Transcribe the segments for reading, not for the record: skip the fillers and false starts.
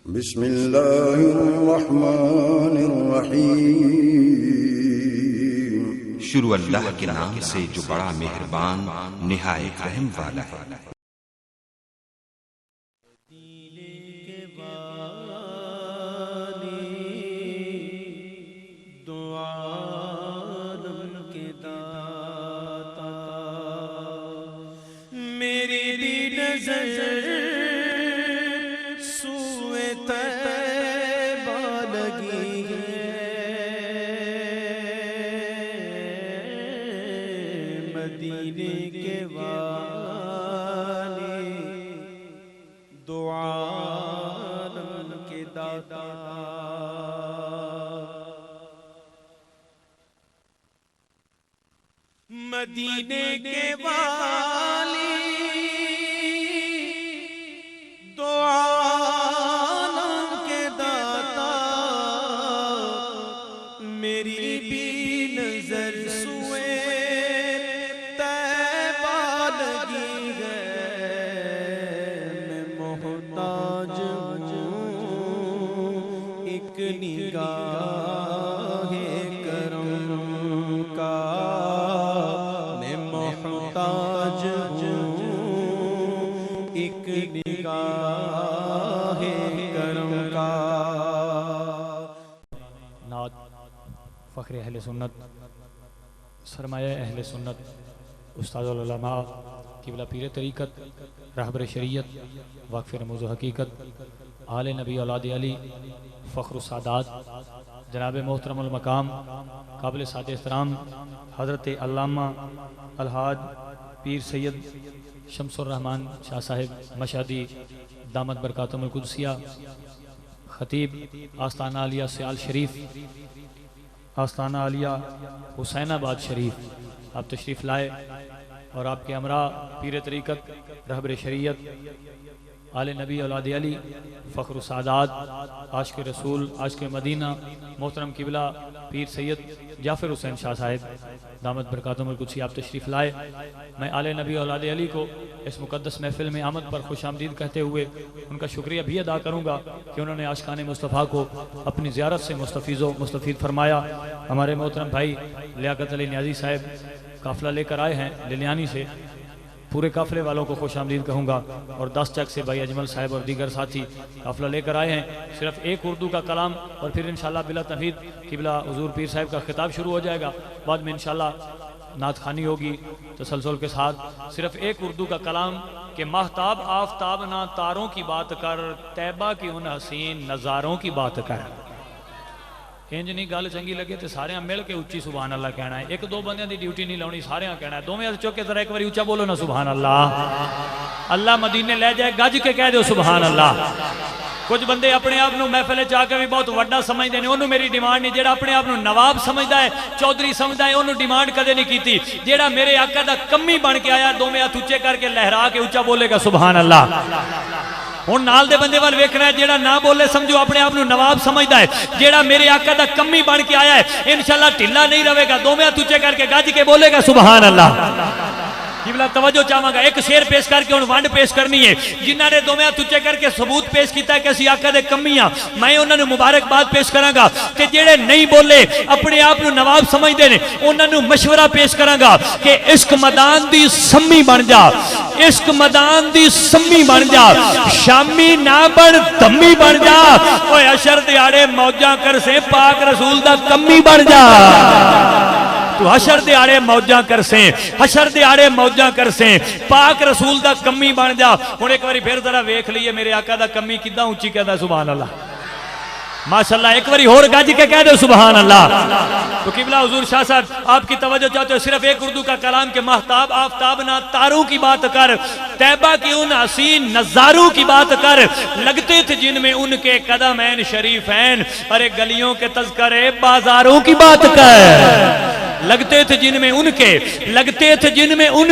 بسم اللہ الرحمن الرحیم۔ شروع اللہ کے نام سے جو بڑا مہربان نہایت رحم والا ہے۔ مدینے کے والے دو عالم کے داتا، مدینے کے والے دو عالم کے داتا، میری بھی نظر سوئے نگاہ کرم کا، میں محتاج ہوں ایک نگاہ کرم کا۔ نعت فخر اہل سنت، سرمایہ اہل سنت، استاد العلماء، قبلہ پیر طریقت، رہبر شریعت، واقف رموز و حقیقت، آل نبی اولاد علی، فخر السادات، جناب محترم المقام، قابل سعادت احترام حضرت علامہ الحاج پیر سید شمس الرحمن شاہ صاحب مشہدی دامت برکاتہم القدسیہ، خطیب آستانہ عالیہ سیال شریف، آستانہ عالیہ حسین آباد شریف، آپ تشریف لائے اور آپ کے ہمراہ پیر طریقت، رہبر شریعت، آل نبی اولاد علی، فخر السادات، عاشق رسول، عاشق مدینہ، محترم قبلہ پیر سید جعفر حسین شاہ صاحب دامت برکاتہم القدسیہ، آپ تشریف لائے۔ میں آل نبی اولاد علی کو اس مقدس محفل میں آمد پر خوش آمدید کہتے ہوئے ان کا شکریہ بھی ادا کروں گا کہ انہوں نے عاشقان مصطفیٰ کو اپنی زیارت سے مستفید فرمایا۔ ہمارے محترم بھائی لیاقت علی نیازی صاحب قافلہ لے کر آئے ہیں لیلیانی سے، پورے قافلے والوں کو خوش آمدید کہوں گا، اور 10 چک سے بھائی اجمل صاحب اور دیگر ساتھی قافلہ لے کر آئے ہیں۔ صرف ایک اردو کا کلام اور پھر انشاءاللہ بلا تمہید قبلہ حضور پیر صاحب کا خطاب شروع ہو جائے گا، بعد میں انشاءاللہ نعت خوانی ہوگی تسلسل کے ساتھ۔ صرف ایک اردو کا کلام کہ ماہتاب آفتاب نہ تاروں کی بات کر، طیبہ کی ان حسین نظاروں کی بات کر۔ انج نہیں گل چنگی لگے تو سارے مل کے اچھی سبحان اللہ کہنا ہے، ایک دو بندیاں دی ڈیوٹی نہیں لاؤنی، سارے کہنا ہے۔ دو میں چوک کے ذرا ایک باری اچھا بولو نا سبحان اللہ۔ اللہ مدینے لے جائے گج کے کہہ دو سبحان اللہ۔ کچھ بندے اپنے آپ نو محفل چاہ کے بھی بہت وڈا سمجھتے ہیں، انہوں میری ڈیمانڈ نہیں۔ جیڑا اپنے آپ نو نواب سمجھدا ہے، چودھری سمجھدا ہے، انہوں ڈیمانڈ کدے نہیں کیتی۔ جیڑا میرے آقا دا کمی بن کے آیا، دو میں ہاتھ اچھے کر کے لہرا کے اچھا بولے گا سبحان اللہ۔ ہن نال دے بندے وال ویکھنا ہے، جیڑا نہ بولے سمجھو اپنے آپ نو نواب سمجھدا ہے۔ جیڑا میرے آقا دا کمی بن کے آیا ہے انشاءاللہ ٹھلا نہیں رہے گا، دو میں ہاتھ اونچے کر کے گج کے بولے گا سبحان اللہ۔ قبلہ توجہ چاہواں گا، ایک شعر پیش کر کے ہن ونڈ پیش کرنی ہے۔ جنہاں نے دو میں ہاتھ اونچے کر کے ثبوت پیش کیتا ہے کہ اسی آقا دے کمیاں، میں انہاں نو مبارکباد پیش کراں گا۔ کہ جڑے نہیں بولے اپنے آپ نو نواب سمجھدے نے، انہاں نو مشورہ پیش کراں گا کہ عشق میدان دی سمی بن جا، عشق میدان دی سمی بن جا، شامی نہ بن دمی بن جا، اوے حشر دیاڑے موجاں کر سے پاک رسول دا کمی بن جا۔ تو حشر دیاڑے موجاں کر سیں، حشر دیاڑے موجاں کر سیں، پاک رسول دا کمی بن جا۔ ہن ایک باری پھر ذرا ویکھ لئیے میرے آقا دا کمی کداں اونچی کہدا سبحان اللہ۔ ماشاءاللہ ایک باری اور گج کے کہہ دو سبحان اللہ۔ تو قبلہ حضور شاہ صاحب آپ کی توجہ چاہتے ہو، صرف ایک اردو کا کلام کہ ماہتاب آفتاب نہ تاروں کی بات کر، طیبہ کی ان حسین نظاروں کی بات کر، لگتے تھے جن میں ان کے قدمین شریفین، ارے گلیوں کے تذکرے بازاروں کی بات کر۔ لگتے تھے جن میں ان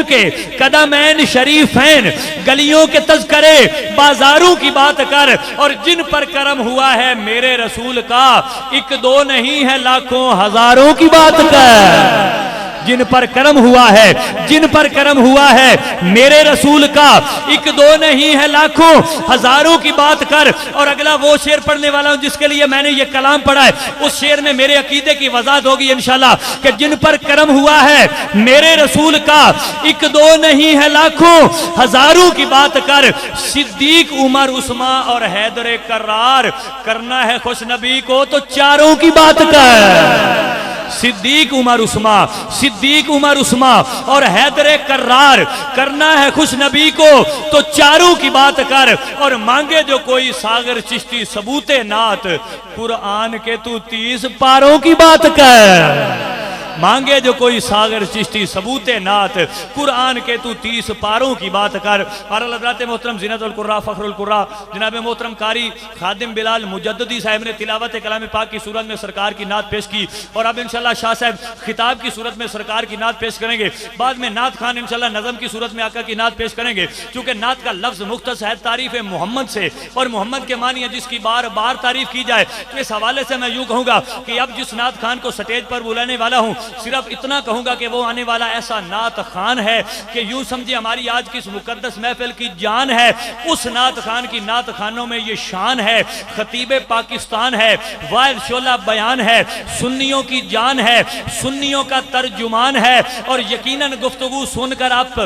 کے قدمین شریفین، گلیوں کے تذکرے بازاروں کی بات کر، اور جن پر کرم ہوا ہے میرے رسول کا، ایک دو نہیں ہے لاکھوں ہزاروں کی بات کر۔ جن پر کرم ہوا ہے، جن پر کرم ہوا ہے میرے رسول کا، ایک دو نہیں ہے لاکھوں ہزاروں کی بات کر۔ اور اگلا وہ شعر پڑھنے والا ہوں جس کے لیے میں نے یہ کلام پڑھا ہے، اس شعر میں میرے عقیدے کی وضاحت ہوگی انشاءاللہ کہ جن پر کرم ہوا ہے میرے رسول کا، ایک دو نہیں ہے لاکھوں ہزاروں کی بات کر۔ صدیق، عمر، عثمان اور حیدر کرار، کرنا ہے خوش نبی کو تو چاروں کی بات کر۔ صدیق، عمر، عثمان، صدیق، عمر، عثمان اور حیدر کرار، کرنا ہے خوش نبی کو تو چاروں کی بات کر۔ اور مانگے جو کوئی ساغر چشتی ثبوت نعت، قرآن کے تو 30 پاروں کی بات کر۔ مانگے جو کوئی ساغر چشتی ثبوت نعت، قرآن کے تو 30 پاروں کی بات کر۔ اور حضرات محترم زینت القراء، فخر القراء جناب محترم قاری خادم بلال مجددی صاحب نے تلاوت کلام پاک کی صورت میں سرکار کی نعت پیش کی، اور اب انشاءاللہ شاہ صاحب خطاب کی صورت میں سرکار کی نعت پیش کریں گے۔ بعد میں نعت خان انشاءاللہ نظم کی صورت میں آقا کی نعت پیش کریں گے، چونکہ نعت کا لفظ مختص ہے تعریف محمد سے، اور محمد کے معنی ہے جس کی بار بار تعریف کی جائے۔ تو اس حوالے سے میں یوں کہوں گا کہ اب جس نعت خان کو سٹیج پر بلانے والا ہوں، صرف اتنا کہوں گا کہ وہ آنے والا ایسا نعت خان ہے کہ یوں سمجھے ہماری آج کی اس مقدس محفل کی جان ہے۔ اس نعت خان کی نعت خانوں میں یہ شان ہے، خطیب پاکستان ہے، واحد شعلہ بیان ہے، سنیوں کی جان ہے، سنیوں کا ترجمان ہے، اور یقیناً گفتگو سن کر آپ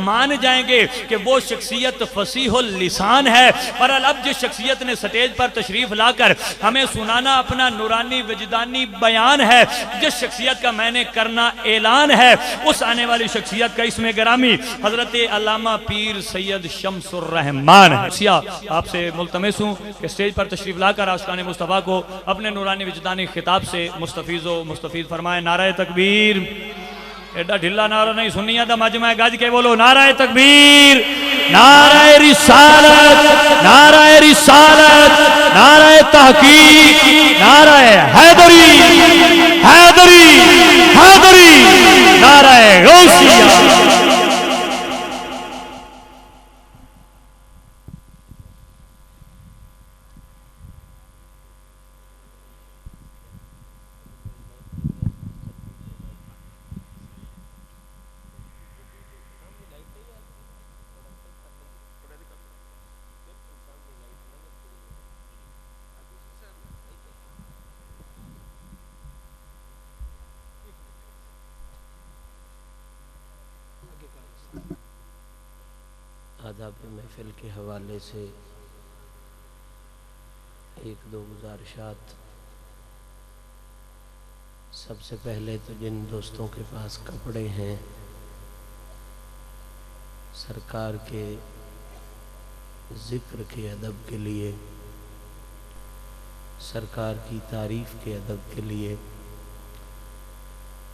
مان جائیں گے کہ وہ شخصیت فصیح اللسان ہے۔ اور اب جس شخصیت نے سٹیج پر تشریف لا کر ہمیں سنانا اپنا نورانی وجدانی بیان ہے، جس شخصیت کا میں نے کرنا اعلان ہے، اس آنے والی شخصیت کا اسم گرامی حضرت علامہ پیر سید شمس الرحمان ہے۔ آپ سے ملتمس ہوں کہ سٹیج پر تشریف لا کر عاشقان مصطفیٰ کو اپنے نورانی وجدانی خطاب سے مستفیض فرمائیں۔ نعرہ تکبیر، ایڈا ڈھلا نعرہ نہیں، سنیہ دا مجمع گاج کے بولو نعرہ تکبیر، نعرہ رسالت، نعرہ رسالت، نعرہ تحقیق، نعرہ حیدری، حیدری، حیدری، نعرہ غوثیہ۔ آداب محفل کے حوالے سے ایک دو گزارشات۔ سب سے پہلے تو جن دوستوں کے پاس کپڑے ہیں، سرکار کے ذکر کے ادب کے لیے، سرکار کی تعریف کے ادب کے لیے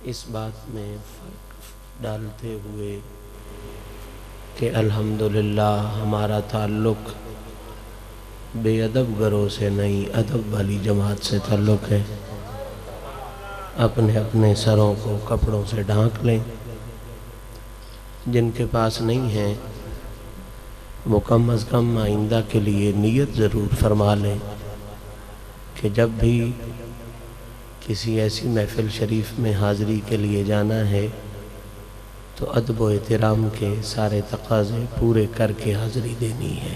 اس بات میں فرق ڈالتے ہوئے کہ الحمدللہ ہمارا تعلق بے ادب گروہ سے نہیں، ادب والی جماعت سے تعلق ہے، اپنے اپنے سروں کو کپڑوں سے ڈھانک لیں۔ جن کے پاس نہیں ہیں وہ کم از کم آئندہ کے لیے نیت ضرور فرما لیں کہ جب بھی کسی ایسی محفل شریف میں حاضری کے لیے جانا ہے تو ادب و احترام کے سارے تقاضے پورے کر کے حاضری دینی ہے۔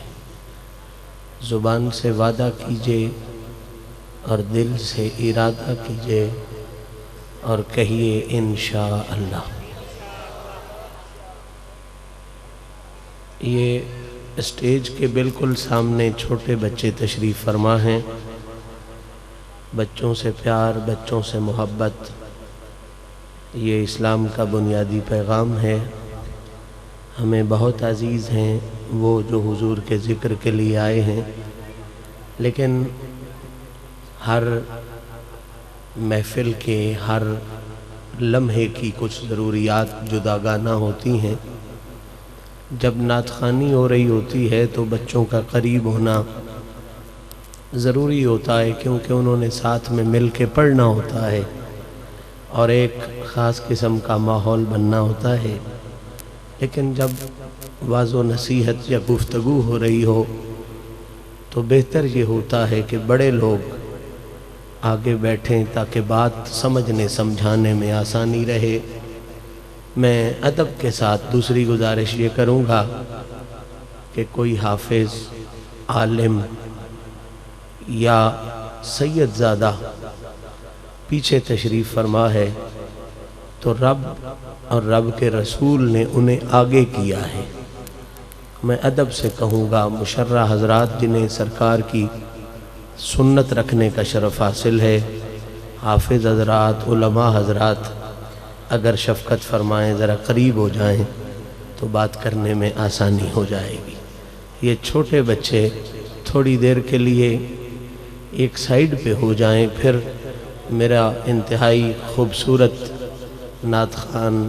زبان سے وعدہ کیجئے اور دل سے ارادہ کیجئے اور کہیے انشاءاللہ۔ یہ اسٹیج کے بالکل سامنے چھوٹے بچے تشریف فرما ہیں۔ بچوں سے پیار، بچوں سے محبت، یہ اسلام کا بنیادی پیغام ہے۔ ہمیں بہت عزیز ہیں وہ جو حضور کے ذکر کے لیے آئے ہیں، لیکن ہر محفل کے ہر لمحے کی کچھ ضروریات جداگانہ ہوتی ہیں۔ جب نعت خوانی ہو رہی ہوتی ہے تو بچوں کا قریب ہونا ضروری ہوتا ہے، کیونکہ انہوں نے ساتھ میں مل کے پڑھنا ہوتا ہے اور ایک خاص قسم کا ماحول بننا ہوتا ہے۔ لیکن جب واعظ و نصیحت یا گفتگو ہو رہی ہو تو بہتر یہ ہوتا ہے کہ بڑے لوگ آگے بیٹھیں تاکہ بات سمجھنے سمجھانے میں آسانی رہے۔ میں ادب کے ساتھ دوسری گزارش یہ کروں گا کہ کوئی حافظ، عالم یا سید زادہ پیچھے تشریف فرما ہے تو رب اور رب کے رسول نے انہیں آگے کیا ہے۔ میں ادب سے کہوں گا مشرع حضرات جنہیں سرکار کی سنت رکھنے کا شرف حاصل ہے، حافظ حضرات، علماء حضرات، اگر شفقت فرمائیں ذرا قریب ہو جائیں تو بات کرنے میں آسانی ہو جائے گی۔ یہ چھوٹے بچے تھوڑی دیر کے لیے ایک سائیڈ پہ ہو جائیں، پھر میرا انتہائی خوبصورت نعت خوان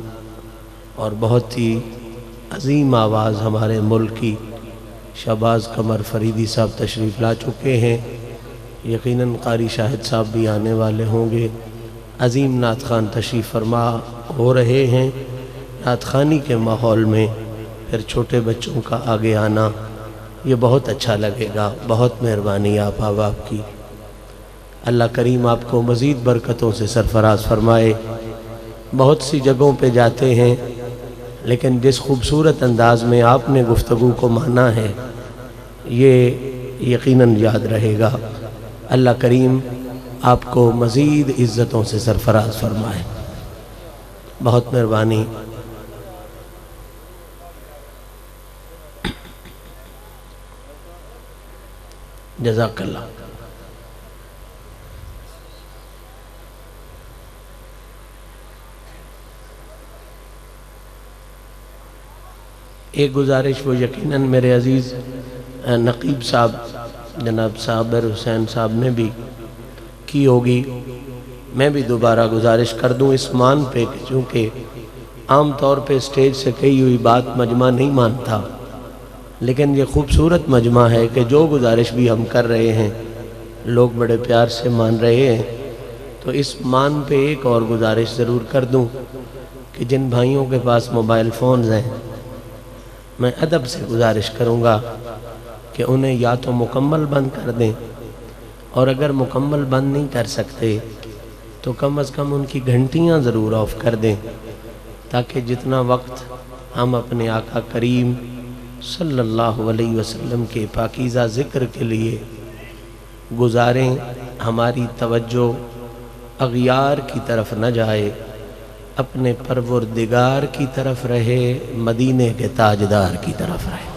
اور بہت ہی عظیم آواز ہمارے ملک کی شہباز قمر فریدی صاحب تشریف لا چکے ہیں، یقیناً قاری شاہد صاحب بھی آنے والے ہوں گے، عظیم نعت خوان تشریف فرما ہو رہے ہیں۔ نعت خوانی کے ماحول میں پھر چھوٹے بچوں کا آگے آنا یہ بہت اچھا لگے گا۔ بہت مہربانی آپ احباب کی، اللہ کریم آپ کو مزید برکتوں سے سرفراز فرمائے۔ بہت سی جگہوں پہ جاتے ہیں لیکن جس خوبصورت انداز میں آپ نے گفتگو کو مانا ہے یہ یقیناً یاد رہے گا۔ اللہ کریم آپ کو مزید عزتوں سے سرفراز فرمائے۔ بہت مہربانی۔ جزاک اللہ۔ ایک گزارش وہ یقیناً میرے عزیز نقیب صاحب جناب صابر حسین صاحب نے بھی کی ہوگی، میں بھی دوبارہ گزارش کر دوں اس مان پہ کہ چونکہ عام طور پہ اسٹیج سے کہی ہوئی بات مجمع نہیں مانتا، لیکن یہ خوبصورت مجمع ہے کہ جو گزارش بھی ہم کر رہے ہیں لوگ بڑے پیار سے مان رہے ہیں، تو اس مان پہ ایک اور گزارش ضرور کر دوں کہ جن بھائیوں کے پاس موبائل فونز ہیں میں ادب سے گزارش کروں گا کہ انہیں یا تو مکمل بند کر دیں، اور اگر مکمل بند نہیں کر سکتے تو کم از کم ان کی گھنٹیاں ضرور آف کر دیں، تاکہ جتنا وقت ہم اپنے آقا کریم صلی اللہ علیہ وسلم کے پاکیزہ ذکر کے لیے گزاریں ہماری توجہ اغیار کی طرف نہ جائے، اپنے پروردگار کی طرف رہے، مدینے کے تاجدار کی طرف رہے۔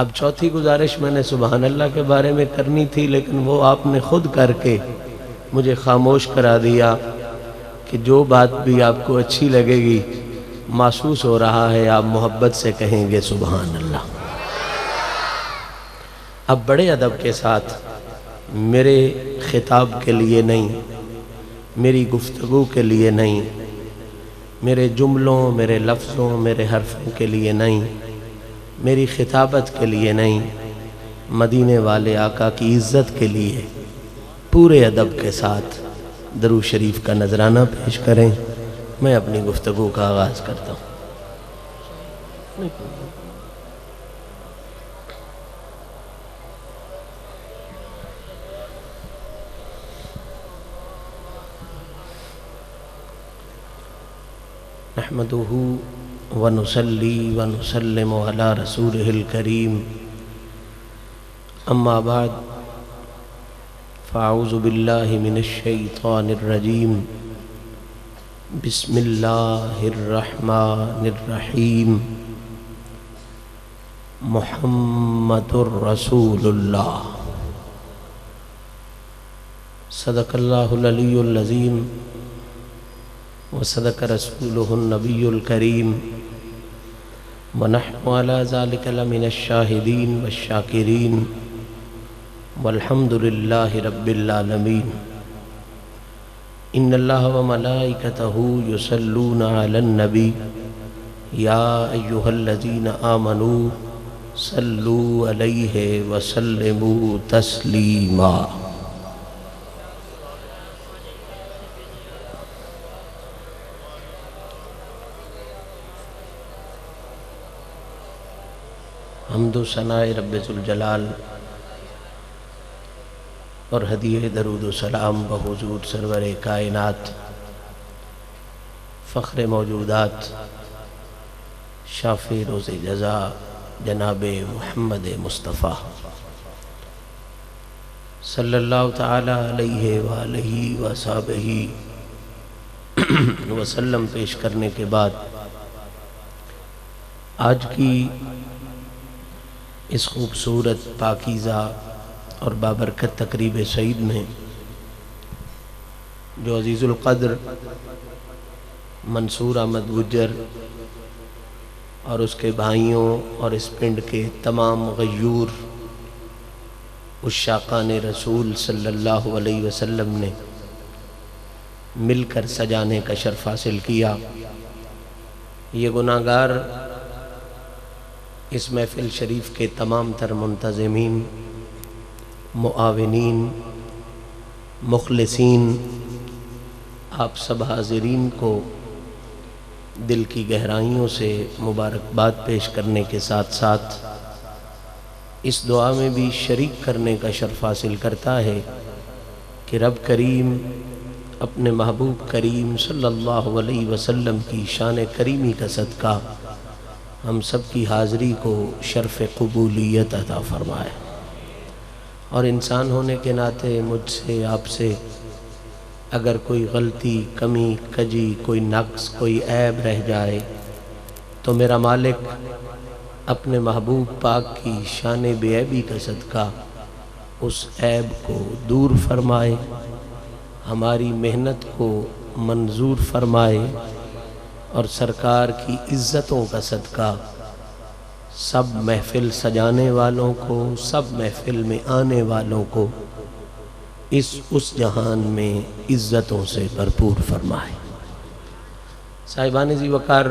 اب چوتھی گزارش میں نے سبحان اللہ کے بارے میں کرنی تھی، لیکن وہ آپ نے خود کر کے مجھے خاموش کرا دیا کہ جو بات بھی آپ کو اچھی لگے گی محسوس ہو رہا ہے آپ محبت سے کہیں گے سبحان اللہ۔ اب بڑے ادب کے ساتھ میرے خطاب کے لیے نہیں، میری گفتگو کے لیے نہیں، میرے جملوں، میرے لفظوں، میرے حرفوں کے لیے نہیں، میری خطابت کے لیے نہیں، مدینے والے آقا کی عزت کے لیے پورے ادب کے ساتھ درود شریف کا نذرانہ پیش کریں۔ میں اپنی گفتگو کا آغاز کرتا ہوں۔ نحمدہ ونصلی ونسلم علی رسولہ الکریم، اما بعد فاعوذ باللہ من الشیطان الرجیم، بسم اللہ الرحمن الرحیم، محمد الرسول اللہ، صدق اللہ العلی العظیم وصدق رسولہ النبی الکریم، ونحن علی ذلک لمن الشاہدین والشاکرین، والحمد للہ رب العالمین۔ ان اللہ وملائکتہ یصلون علی النبی یا ایہا الذین آمنوا صلوا علیہ وسلموا تسلیما۔ حمد و ثناء رب ذوالجلال اور ہدیہ درود و سلام بحضور سرور کائنات فخر موجودات شافی روز جزا جناب محمد مصطفیٰ صلی اللہ تعالی علیہ وآلہ وصحبہ وسلم پیش کرنے کے بعد آج کی اس خوبصورت پاکیزہ اور بابرکت تقریب سعید میں جو عزیز القدر منصور احمد گجر اور اس کے بھائیوں اور اس پنڈ کے تمام غیور عشاقان رسول صلی اللہ علیہ وسلم نے مل کر سجانے کا شرف حاصل کیا، یہ گناہگار اس محفل شریف کے تمام تر منتظمین، معاونین، مخلصین، آپ سب حاضرین کو دل کی گہرائیوں سے مبارکباد پیش کرنے کے ساتھ ساتھ اس دعا میں بھی شریک کرنے کا شرف حاصل کرتا ہے کہ رب کریم اپنے محبوب کریم صلی اللہ علیہ وسلم کی شان کریمی کا صدقہ ہم سب کی حاضری کو شرف قبولیت عطا فرمائے، اور انسان ہونے کے ناطے مجھ سے آپ سے اگر کوئی غلطی، کمی، کجی، کوئی نقص، کوئی عیب رہ جائے تو میرا مالک اپنے محبوب پاک کی شان بے عیبی کا صدقہ اس عیب کو دور فرمائے، ہماری محنت کو منظور فرمائے، اور سرکار کی عزتوں کا صدقہ سب محفل سجانے والوں کو، سب محفل میں آنے والوں کو اس جہان میں عزتوں سے بھرپور فرمائے۔ صاحبان ذی وقار،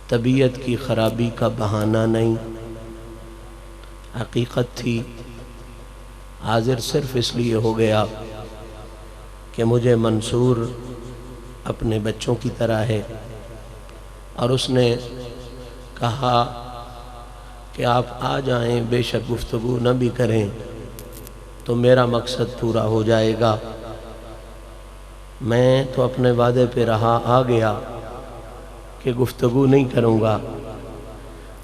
طبیعت کی خرابی کا بہانہ نہیں، حقیقت تھی، حاضر صرف اس لیے ہو گیا کہ مجھے منصور اپنے بچوں کی طرح ہے، اور اس نے کہا کہ آپ آ جائیں، بے شک گفتگو نہ بھی کریں تو میرا مقصد پورا ہو جائے گا۔ میں تو اپنے وعدے پہ آ گیا کہ گفتگو نہیں کروں گا،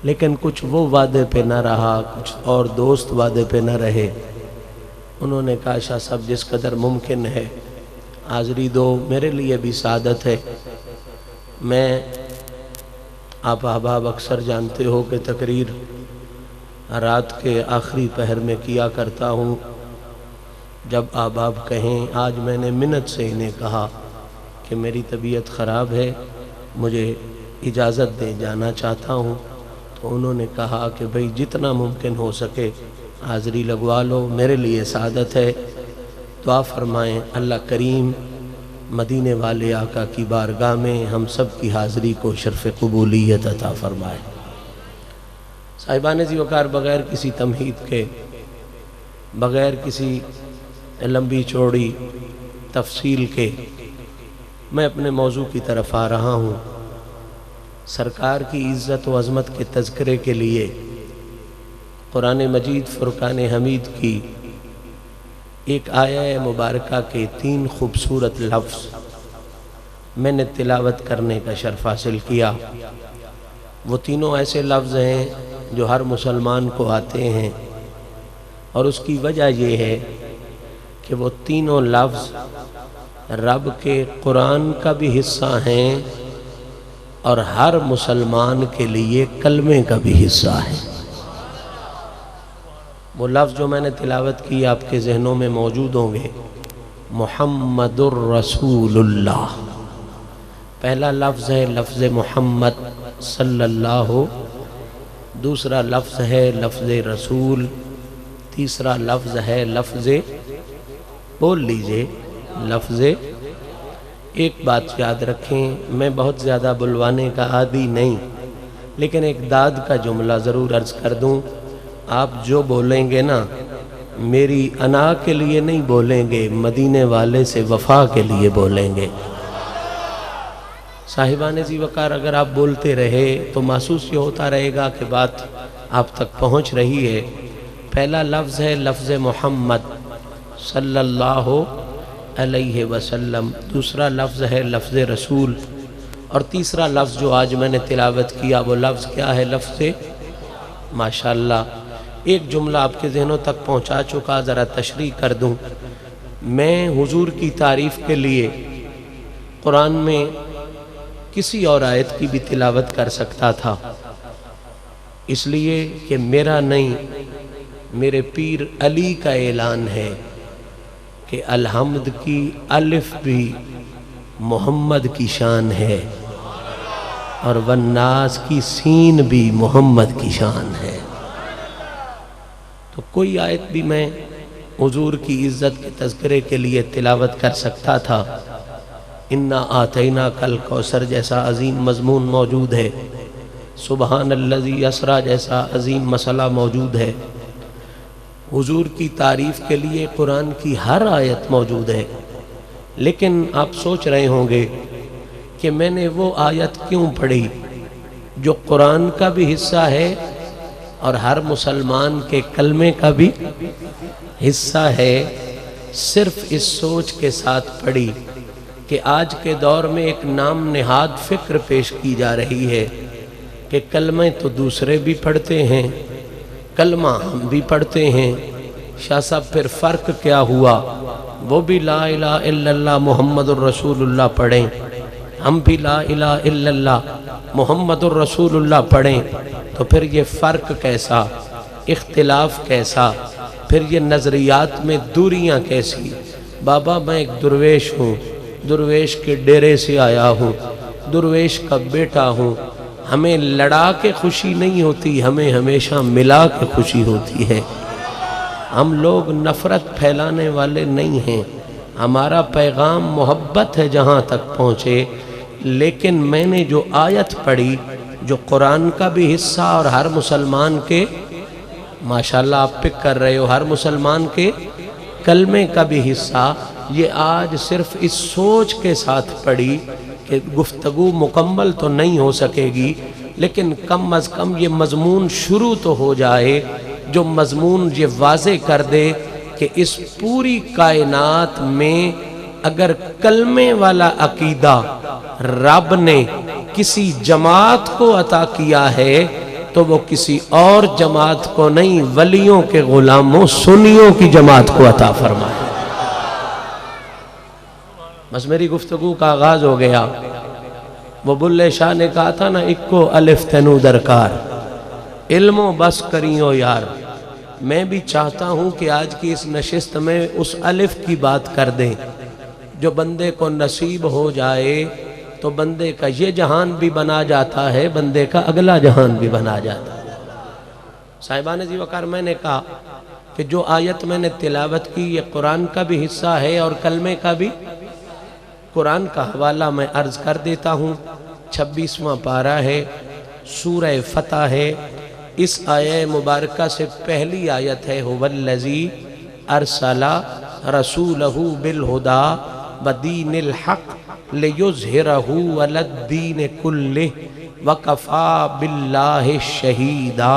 لیکن کچھ وہ وعدے پہ نہ رہا، کچھ اور دوست وعدے پہ نہ رہے۔ انہوں نے کہا شاہ صاحب جس قدر ممکن ہے حاضری دو، میرے لیے بھی سعادت ہے۔ آپ احباب اکثر جانتے ہو کہ تقریر رات کے آخری پہر میں کیا کرتا ہوں۔ جب احباب کہیں، آج میں نے منت سے انہیں کہا کہ میری طبیعت خراب ہے، مجھے اجازت دے، جانا چاہتا ہوں، تو انہوں نے کہا کہ بھئی جتنا ممکن ہو سکے حاضری لگوا لو، میرے لیے سعادت ہے۔ دعا فرمائیں اللہ کریم مدینے والے آقا کی بارگاہ میں ہم سب کی حاضری کو شرف قبولیت عطا فرمائے۔ صاحبان ذی وقار، بغیر کسی تمہید کے، بغیر کسی لمبی چوڑی تفصیل کے، میں اپنے موضوع کی طرف آ رہا ہوں۔ سرکار کی عزت و عظمت کے تذکرے کے لیے قرآن مجید فرقان حمید کی ایک آیہ مبارکہ کے 3 خوبصورت لفظ میں نے تلاوت کرنے کا شرف حاصل کیا۔ وہ تینوں ایسے لفظ ہیں جو ہر مسلمان کو آتے ہیں، اور اس کی وجہ یہ ہے کہ وہ تینوں لفظ رب کے قرآن کا بھی حصہ ہیں اور ہر مسلمان کے لیے کلمے کا بھی حصہ ہے۔ وہ لفظ جو میں نے تلاوت کی آپ کے ذہنوں میں موجود ہوں گے، محمد الرسول اللہ۔ پہلا لفظ ہے لفظ محمد صلی اللہ، دوسرا لفظ ہے لفظ رسول، تیسرا لفظ ہے لفظ، بول لیجئے، لفظ۔ ایک بات یاد رکھیں، میں بہت زیادہ بلوانے کا عادی نہیں، لیکن ایک داد کا جملہ ضرور عرض کر دوں۔ آپ جو بولیں گے نا، میری انا کے لیے نہیں بولیں گے، مدینے والے سے وفا کے لیے بولیں گے۔ صاحبان ذی وقار، اگر آپ بولتے رہے تو محسوس یہ ہوتا رہے گا کہ بات آپ تک پہنچ رہی ہے۔ پہلا لفظ ہے لفظ محمد صلی اللہ علیہ وسلم، دوسرا لفظ ہے لفظ رسول، اور تیسرا لفظ جو آج میں نے تلاوت کیا وہ لفظ کیا ہے؟ لفظ ماشاءاللہ۔ ایک جملہ آپ کے ذہنوں تک پہنچا چکا، ذرا تشریح کر دوں۔ میں حضور کی تعریف کے لیے قرآن میں کسی اور آیت کی بھی تلاوت کر سکتا تھا، اس لیے کہ میرا نہیں، میرے پیر علی کا اعلان ہے کہ الحمد کی الف بھی محمد کی شان ہے اور والناس کی سین بھی محمد کی شان ہے۔ تو کوئی آیت بھی میں حضور کی عزت کے تذکرے کے لیے تلاوت کر سکتا تھا۔ انا آتینا کل کوثر جیسا عظیم مضمون موجود ہے، سبحان الذی اسریٰ جیسا عظیم مسئلہ موجود ہے، حضور کی تعریف کے لیے قرآن کی ہر آیت موجود ہے۔ لیکن آپ سوچ رہے ہوں گے کہ میں نے وہ آیت کیوں پڑھی جو قرآن کا بھی حصہ ہے اور ہر مسلمان کے کلمے کا بھی حصہ ہے؟ صرف اس سوچ کے ساتھ پڑھی کہ آج کے دور میں ایک نام نہاد فکر پیش کی جا رہی ہے کہ کلمے تو دوسرے بھی پڑھتے ہیں، کلمہ ہم بھی پڑھتے ہیں، شاہ صاحب پھر فرق کیا ہوا؟ وہ بھی لا الہ الا اللہ محمد الرسول اللہ پڑھیں، ہم بھی لا الہ الا اللہ محمد الرسول اللہ پڑھیں، تو پھر یہ فرق کیسا، اختلاف کیسا، پھر یہ نظریات میں دوریاں کیسی؟ بابا میں ایک درویش ہوں، درویش کے ڈیرے سے آیا ہوں، درویش کا بیٹا ہوں، ہمیں لڑا کے خوشی نہیں ہوتی، ہمیں ہمیشہ ملا کے خوشی ہوتی ہے۔ ہم لوگ نفرت پھیلانے والے نہیں ہیں، ہمارا پیغام محبت ہے جہاں تک پہنچے۔ لیکن میں نے جو آیت پڑھی جو قرآن کا بھی حصہ اور ہر مسلمان کے، ماشاءاللہ آپ پک کر رہے ہو، ہر مسلمان کے کلمے کا بھی حصہ، یہ آج صرف اس سوچ کے ساتھ پڑھی کہ گفتگو مکمل تو نہیں ہو سکے گی، لیکن کم از کم یہ مضمون شروع تو ہو جائے، جو مضمون یہ واضح کر دے کہ اس پوری کائنات میں اگر کلمے والا عقیدہ رب نے کسی جماعت کو عطا کیا ہے تو وہ کسی اور جماعت کو نہیں، ولیوں کے غلاموں سنیوں کی جماعت کو عطا فرمائے۔ بس میری گفتگو کا آغاز ہو گیا۔ وہ بلے شاہ نے کہا تھا نا، اکو الف تینو درکار، علم و بس کریو یار۔ میں بھی چاہتا ہوں کہ آج کی اس نشست میں اس الف کی بات کر دیں، جو بندے کو نصیب ہو جائے تو بندے کا یہ جہان بھی بنا جاتا ہے، بندے کا اگلا جہان بھی بنا جاتا ہے۔ صاحبان جی وقار، میں نے کہا کہ جو آیت میں نے تلاوت کی یہ قرآن کا بھی حصہ ہے اور کلمے کا بھی۔ قرآن کا حوالہ میں عرض کر دیتا ہوں، 26واں پارہ ہے، سورہ فتح ہے۔ اس آیہ مبارکہ سے پہلی آیت ہے، هو الذی ارسل رسولہ بالہدی ودین الحق لیظہرہ علی الدین کلہ وکفی باللہ شہیدا۔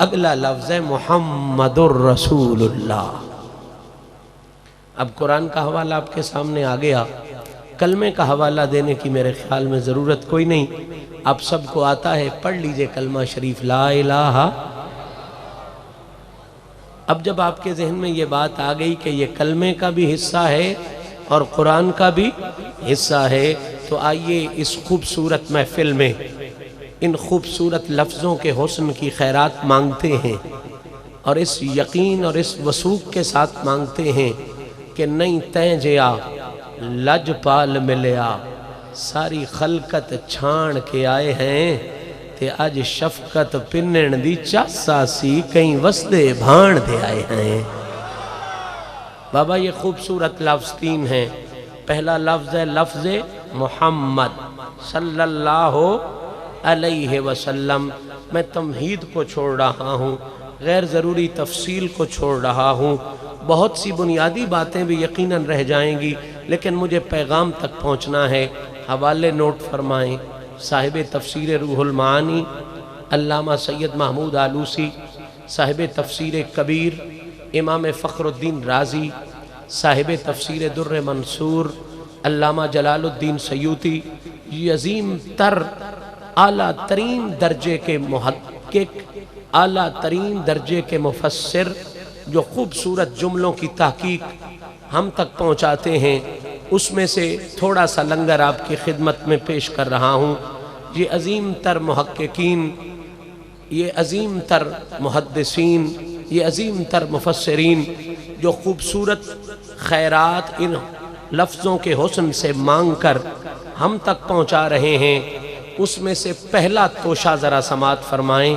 اگلا لفظ ہے محمد الرسول اللہ۔ اب قرآن کا حوالہ آپ کے سامنے آ گیا، کلمے کا حوالہ دینے کی میرے خیال میں ضرورت کوئی نہیں، آپ سب کو آتا ہے، پڑھ لیجئے کلمہ شریف لا الہ۔ اب جب آپ کے ذہن میں یہ بات آ گئی کہ یہ کلمے کا بھی حصہ ہے اور قرآن کا بھی حصہ ہے، تو آئیے اس خوبصورت محفل میں ان خوبصورت لفظوں کے حسن کی خیرات مانگتے ہیں، اور اس یقین اور اس وثوق کے ساتھ مانگتے ہیں کہ نہیں تیں جیا لج پال ملیا، ساری خلقت چھان کے آئے ہیں تے آج شفقت پنن دی چاسا سی کہیں وسدے بھان دے آئے ہیں۔ بابا یہ خوبصورت لفظ تین ہیں۔ پہلا لفظ ہے لفظ محمد صلی اللہ علیہ وسلم۔ میں تمہید کو چھوڑ رہا ہوں، غیر ضروری تفصیل کو چھوڑ رہا ہوں، بہت سی بنیادی باتیں بھی یقیناً رہ جائیں گی، لیکن مجھے پیغام تک پہنچنا ہے۔ حوالے نوٹ فرمائیں، صاحب تفسیر روح المعانی علامہ سید محمود آلوسی، صاحب تفسیر کبیر امام فخر الدین رازی، صاحب تفسیر در منصور علامہ جلال الدین سیوطی، یہ عظیم تر اعلیٰ ترین درجے کے محقق، اعلیٰ ترین درجے کے مفسر، جو خوبصورت جملوں کی تحقیق ہم تک پہنچاتے ہیں، اس میں سے تھوڑا سا لنگر آپ کی خدمت میں پیش کر رہا ہوں۔ یہ عظیم تر محققین، یہ عظیم تر محدثین، یہ عظیم تر مفسرین جو خوبصورت خیرات ان لفظوں کے حسن سے مانگ کر ہم تک پہنچا رہے ہیں، اس میں سے پہلا توشہ ذرا سماعت فرمائیں۔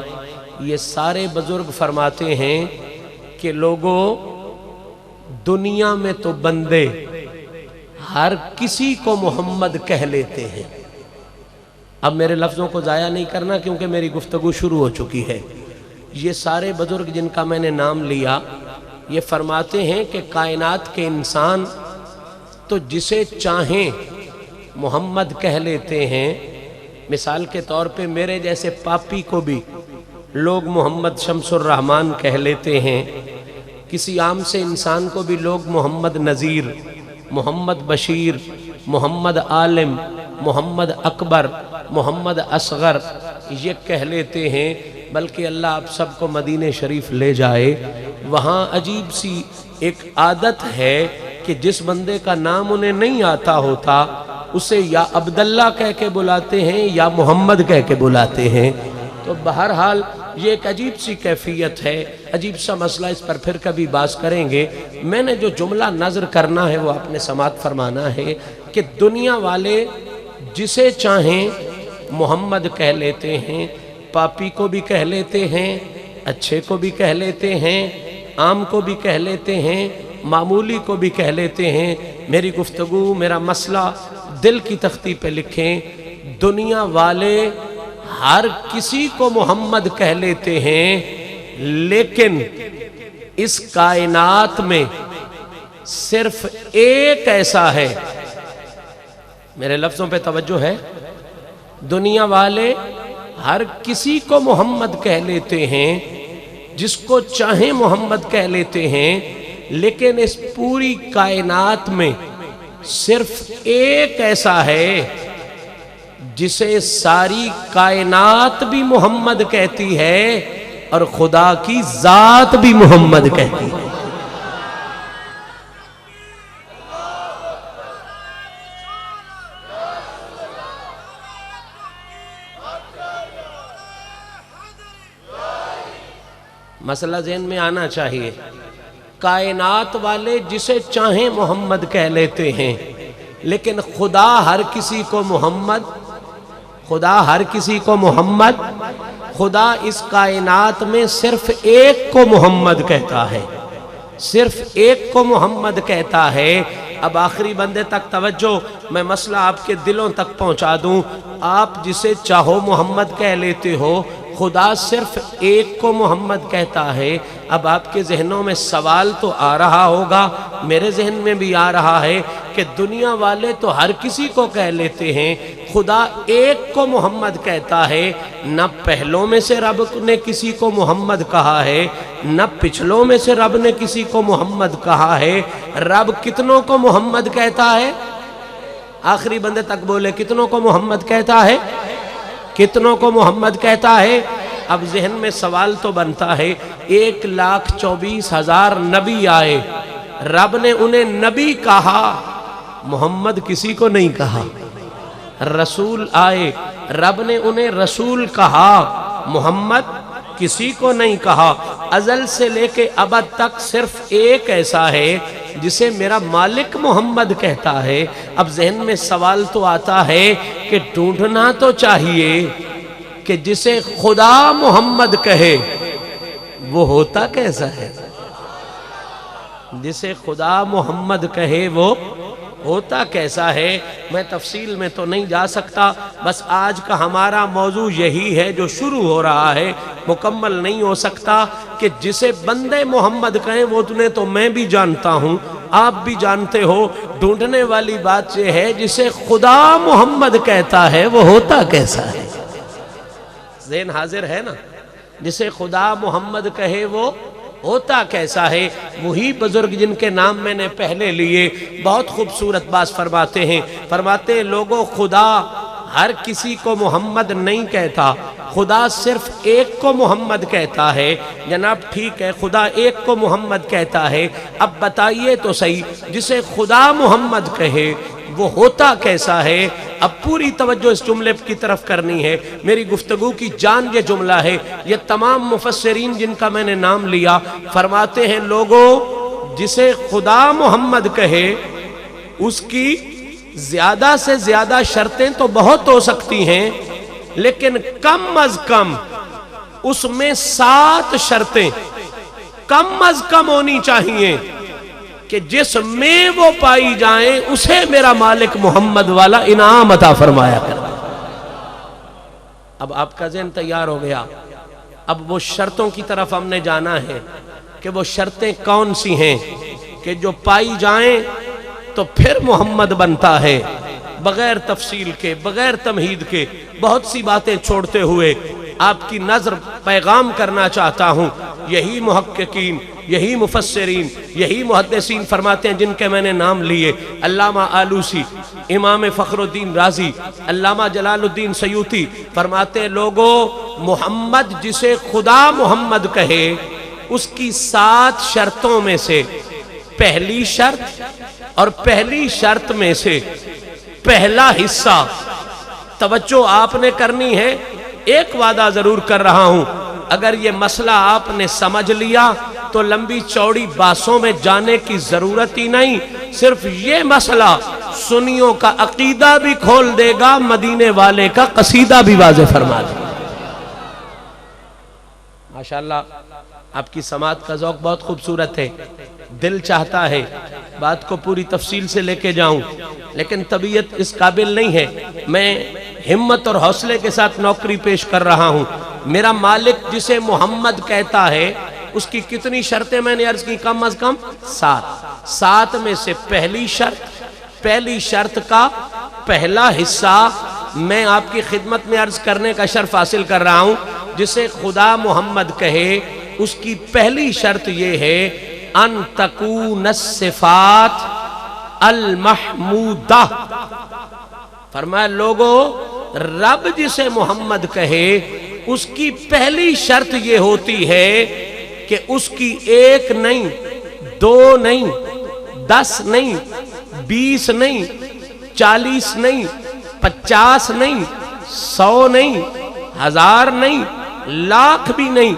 یہ سارے بزرگ فرماتے ہیں کہ لوگوں، دنیا میں تو بندے ہر کسی کو محمد کہہ لیتے ہیں۔ اب میرے لفظوں کو ضائع نہیں کرنا کیونکہ میری گفتگو شروع ہو چکی ہے۔ یہ سارے بزرگ جن کا میں نے نام لیا، یہ فرماتے ہیں کہ کائنات کے انسان تو جسے چاہیں محمد کہہ لیتے ہیں۔ مثال کے طور پہ میرے جیسے پاپی کو بھی لوگ محمد شمس الرحمن کہہ لیتے ہیں، کسی عام سے انسان کو بھی لوگ محمد نذیر، محمد بشیر، محمد عالم، محمد اکبر، محمد اصغر یہ کہہ لیتے ہیں۔ بلکہ اللہ آپ سب کو مدینہ شریف لے جائے، وہاں عجیب سی ایک عادت ہے کہ جس بندے کا نام انہیں نہیں آتا ہوتا اسے یا عبداللہ کہہ کے بلاتے ہیں یا محمد کہہ کے بلاتے ہیں۔ تو بہرحال یہ ایک عجیب سی کیفیت ہے، عجیب سا مسئلہ، اس پر پھر کبھی بات کریں گے۔ میں نے جو جملہ نظر کرنا ہے وہ آپ نے سماعت فرمانا ہے کہ دنیا والے جسے چاہیں محمد کہہ لیتے ہیں، پاپی کو بھی کہہ لیتے ہیں، اچھے کو بھی کہہ لیتے ہیں، عام کو بھی کہہ لیتے ہیں، معمولی کو بھی کہہ لیتے ہیں۔ میری گفتگو، میرا مسئلہ دل کی تختی پہ لکھیں، دنیا والے ہر کسی کو محمد کہہ لیتے ہیں، لیکن اس کائنات میں صرف ایک ایسا ہے، میرے لفظوں پہ توجہ ہے، دنیا والے ہر کسی کو محمد کہہ لیتے ہیں، جس کو چاہیں محمد کہہ لیتے ہیں، لیکن اس پوری کائنات میں صرف ایک ایسا ہے جسے ساری کائنات بھی محمد کہتی ہے اور خدا کی ذات بھی محمد کہتی ہے۔ مسئلہ ذہن میں آنا چاہیے، کائنات والے جسے چاہیں محمد کہہ لیتے ہیں، لیکن خدا ہر کسی کو محمد، خدا ہر کسی کو محمد، خدا اس کائنات میں صرف ایک کو محمد کہتا ہے، صرف ایک کو محمد کہتا ہے۔ اب آخری بندے تک توجہ، میں مسئلہ آپ کے دلوں تک پہنچا دوں۔ آپ جسے چاہو محمد کہہ لیتے ہو، خدا صرف ایک کو محمد کہتا ہے۔ اب آپ کے ذہنوں میں سوال تو آ رہا ہوگا، میرے ذہن میں بھی آ رہا ہے کہ دنیا والے تو ہر کسی کو کہہ لیتے ہیں، خدا ایک کو محمد کہتا ہے۔ نہ پہلوں میں سے رب نے کسی کو محمد کہا ہے، نہ پچھلوں میں سے رب نے کسی کو محمد کہا ہے۔ رب کتنوں کو محمد کہتا ہے؟ آخری بندے تک بولے، کتنوں کو محمد کہتا ہے؟ کتنوں کو محمد کہتا ہے؟ اب ذہن میں سوال تو بنتا ہے، 1,24,000 نبی آئے، رب نے انہیں نبی کہا، محمد کسی کو نہیں کہا۔ رسول آئے، رب نے انہیں رسول کہا، محمد کسی کو نہیں کہا۔ ازل سے لے کے ابد تک صرف ایک ایسا ہے جسے میرا مالک محمد کہتا ہے۔ اب ذہن میں سوال تو آتا ہے کہ ڈھونڈنا تو چاہیے کہ جسے خدا محمد کہے وہ ہوتا کیسا ہے؟ جسے خدا محمد کہے وہ ہوتا کیسا ہے؟ میں تفصیل میں تو نہیں جا سکتا، بس آج کا ہمارا موضوع یہی ہے جو شروع ہو رہا ہے، مکمل نہیں ہو سکتا کہ جسے بندے محمد کہیں وہ تمہیں تو میں بھی جانتا ہوں، آپ بھی جانتے ہو۔ ڈھونڈنے والی بات یہ ہے جسے خدا محمد کہتا ہے وہ ہوتا کیسا ہے؟ ذہن حاضر ہے نا؟ جسے خدا محمد کہے وہ ہوتا کیسا ہے؟ وہی بزرگ جن کے نام میں نے پہلے لیے بہت خوبصورت بات فرماتے ہیں، فرماتے ہیں لوگوں خدا ہر کسی کو محمد نہیں کہتا، خدا صرف ایک کو محمد کہتا ہے۔ جناب ٹھیک ہے، خدا ایک کو محمد کہتا ہے، اب بتائیے تو صحیح جسے خدا محمد کہے وہ ہوتا کیسا ہے؟ اب پوری توجہ اس جملے کی طرف کرنی ہے، میری گفتگو کی جان یہ جملہ ہے۔ یہ تمام مفسرین جن کا میں نے نام لیا فرماتے ہیں لوگوں جسے خدا محمد کہے اس کی زیادہ سے زیادہ شرطیں تو بہت ہو سکتی ہیں، لیکن کم از کم اس میں 7 شرطیں کم از کم ہونی چاہیے کہ جس میں وہ پائی جائیں اسے میرا مالک محمد والا انعام عطا فرمایا کر۔ اب آپ کا ذہن تیار ہو گیا، اب وہ شرطوں کی طرف ہم نے جانا ہے کہ وہ شرطیں کون سی ہیں کہ جو پائی جائیں تو پھر محمد بنتا ہے، بغیر تفصیل کے بغیر تمہید کے بہت سی باتیں چھوڑتے ہوئے آپ کی نظر پیغام کرنا چاہتا ہوں۔ یہی محققین، یہی مفسرین، یہی محدثین فرماتے ہیں جن کے میں نے نام لیے، علامہ آلوسی، امام فخر الدین رازی، علامہ جلال الدین سیوطی، فرماتے ہیں لوگوں محمد جسے خدا محمد کہے اس کی 7 شرطوں میں سے پہلی شرط اور پہلی شرط میں سے پہلا حصہ توجہ آپ نے کرنی ہے۔ ایک وعدہ ضرور کر رہا ہوں، اگر یہ مسئلہ آپ نے سمجھ لیا تو لمبی چوڑی باسوں میں جانے کی ضرورت ہی نہیں، صرف یہ مسئلہ سنیوں کا عقیدہ بھی کھول دے گا، مدینے والے کا قصیدہ بھی واضح فرما دے گا۔ ماشاءاللہ آپ کی سماعت کا ذوق بہت خوبصورت ہے، دل چاہتا ہے بات کو پوری تفصیل سے لے کے جاؤں، لیکن طبیعت اس قابل نہیں ہے۔ میں ہمت اور حوصلے کے ساتھ نوکری پیش کر رہا ہوں۔ میرا مالک جسے محمد کہتا ہے اس کی کتنی شرطیں میں نے عرض کی؟ کم از کم 7 میں سے پہلی شرط کا پہلا حصہ میں آپ کی خدمت میں عرض کرنے کا شرف حاصل کر رہا ہوں۔ جسے خدا محمد کہے اس کی پہلی شرط یہ ہے ان تکون الصفات المحمودہ۔ فرمایا لوگوں رب جسے محمد کہے اس کی پہلی شرط یہ ہوتی ہے کہ اس کی 1 نہیں 2 نہیں 10 نہیں 20 نہیں 40 نہیں 50 نہیں 100 نہیں 1000 نہیں لاکھ بھی نہیں،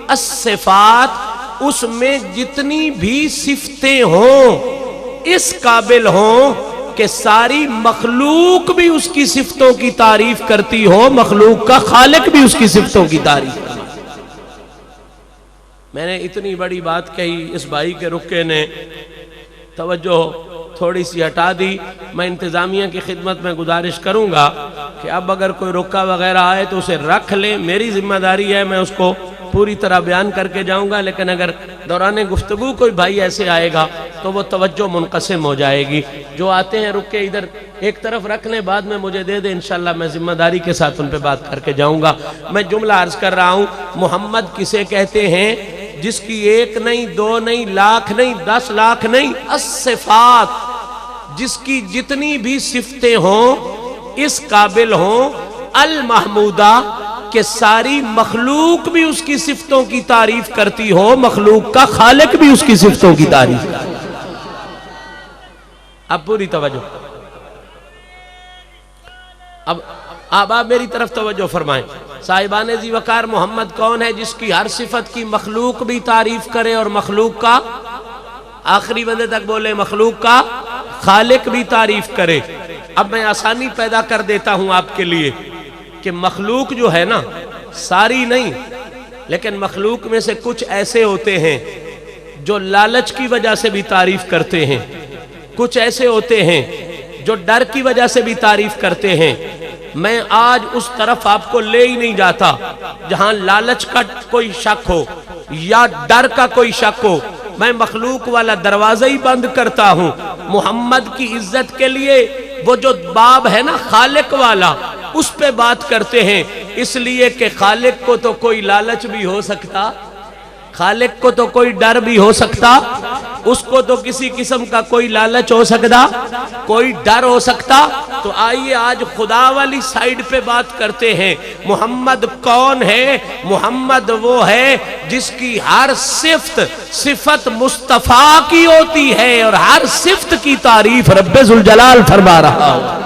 الصفات اس میں جتنی بھی صفتیں ہوں اس قابل ہوں کہ ساری مخلوق بھی اس کی صفتوں کی تعریف کرتی ہو، مخلوق کا خالق بھی اس کی صفتوں کی تعریف کرتی ہو۔ میں نے اتنی بڑی بات کہی، اس بھائی کے رکے نے توجہ تھوڑی سی ہٹا دی۔ میں انتظامیہ کی خدمت میں گزارش کروں گا کہ اب اگر کوئی رکا وغیرہ آئے تو اسے رکھ لیں، میری ذمہ داری ہے میں اس کو پوری طرح بیان کر کے جاؤں گا، لیکن اگر دوران گفتگو کوئی بھائی ایسے آئے گا تو وہ توجہ منقسم ہو جائے گی۔ جو آتے ہیں رک کے ادھر ایک طرف رکھ لیں، بعد میں مجھے دے دیں، انشاءاللہ میں ذمہ داری کے ساتھ ان پہ بات کر کے جاؤں گا۔ میں جملہ عرض کر رہا ہوں، محمد کسے کہتے ہیں جس کی 1 نہیں 2 نہیں لاکھ نہیں 10 لاکھ نہیں، الصفات جس کی جتنی بھی صفتیں ہوں اس قابل ہوں، المحمودہ کہ ساری مخلوق بھی اس کی صفتوں کی تعریف کرتی ہو، مخلوق کا خالق بھی اس کی صفتوں کی تعریف کرتی ہو۔ اب پوری توجہ، اب آپ میری طرف توجہ فرمائیں۔ صاحبان ذی وقار محمد کون ہے جس کی ہر صفت کی مخلوق بھی تعریف کرے اور مخلوق کا آخری بندے تک بولے مخلوق کا خالق بھی تعریف کرے۔ اب میں آسانی پیدا کر دیتا ہوں آپ کے لیے کہ مخلوق جو ہے نا ساری نہیں، لیکن مخلوق میں سے کچھ ایسے ہوتے ہیں جو لالچ کی وجہ سے بھی تعریف کرتے ہیں، کچھ ایسے ہوتے ہیں جو ڈر کی وجہ سے بھی تعریف کرتے ہیں۔ میں آج اس طرف آپ کو لے ہی نہیں جاتا جہاں لالچ کا کوئی شک ہو یا ڈر کا کوئی شک ہو، میں مخلوق والا دروازہ ہی بند کرتا ہوں۔ محمد کی عزت کے لیے وہ جو باب ہے نا خالق والا اس پہ بات کرتے ہیں، اس لیے کہ خالق کو تو کوئی لالچ بھی ہو سکتا خالق کو تو کوئی ڈر بھی ہو سکتا، اس کو تو کسی قسم کا کوئی لالچ ہو سکتا، کوئی ڈر ہو سکتا۔ تو آئیے آج خدا والی سائیڈ پہ بات کرتے ہیں۔ محمد کون ہے؟ محمد وہ ہے جس کی ہر صفت مصطفیٰ کی ہوتی ہے، اور ہر صفت کی تعریف رب ذوالجلال فرما رہا ہو۔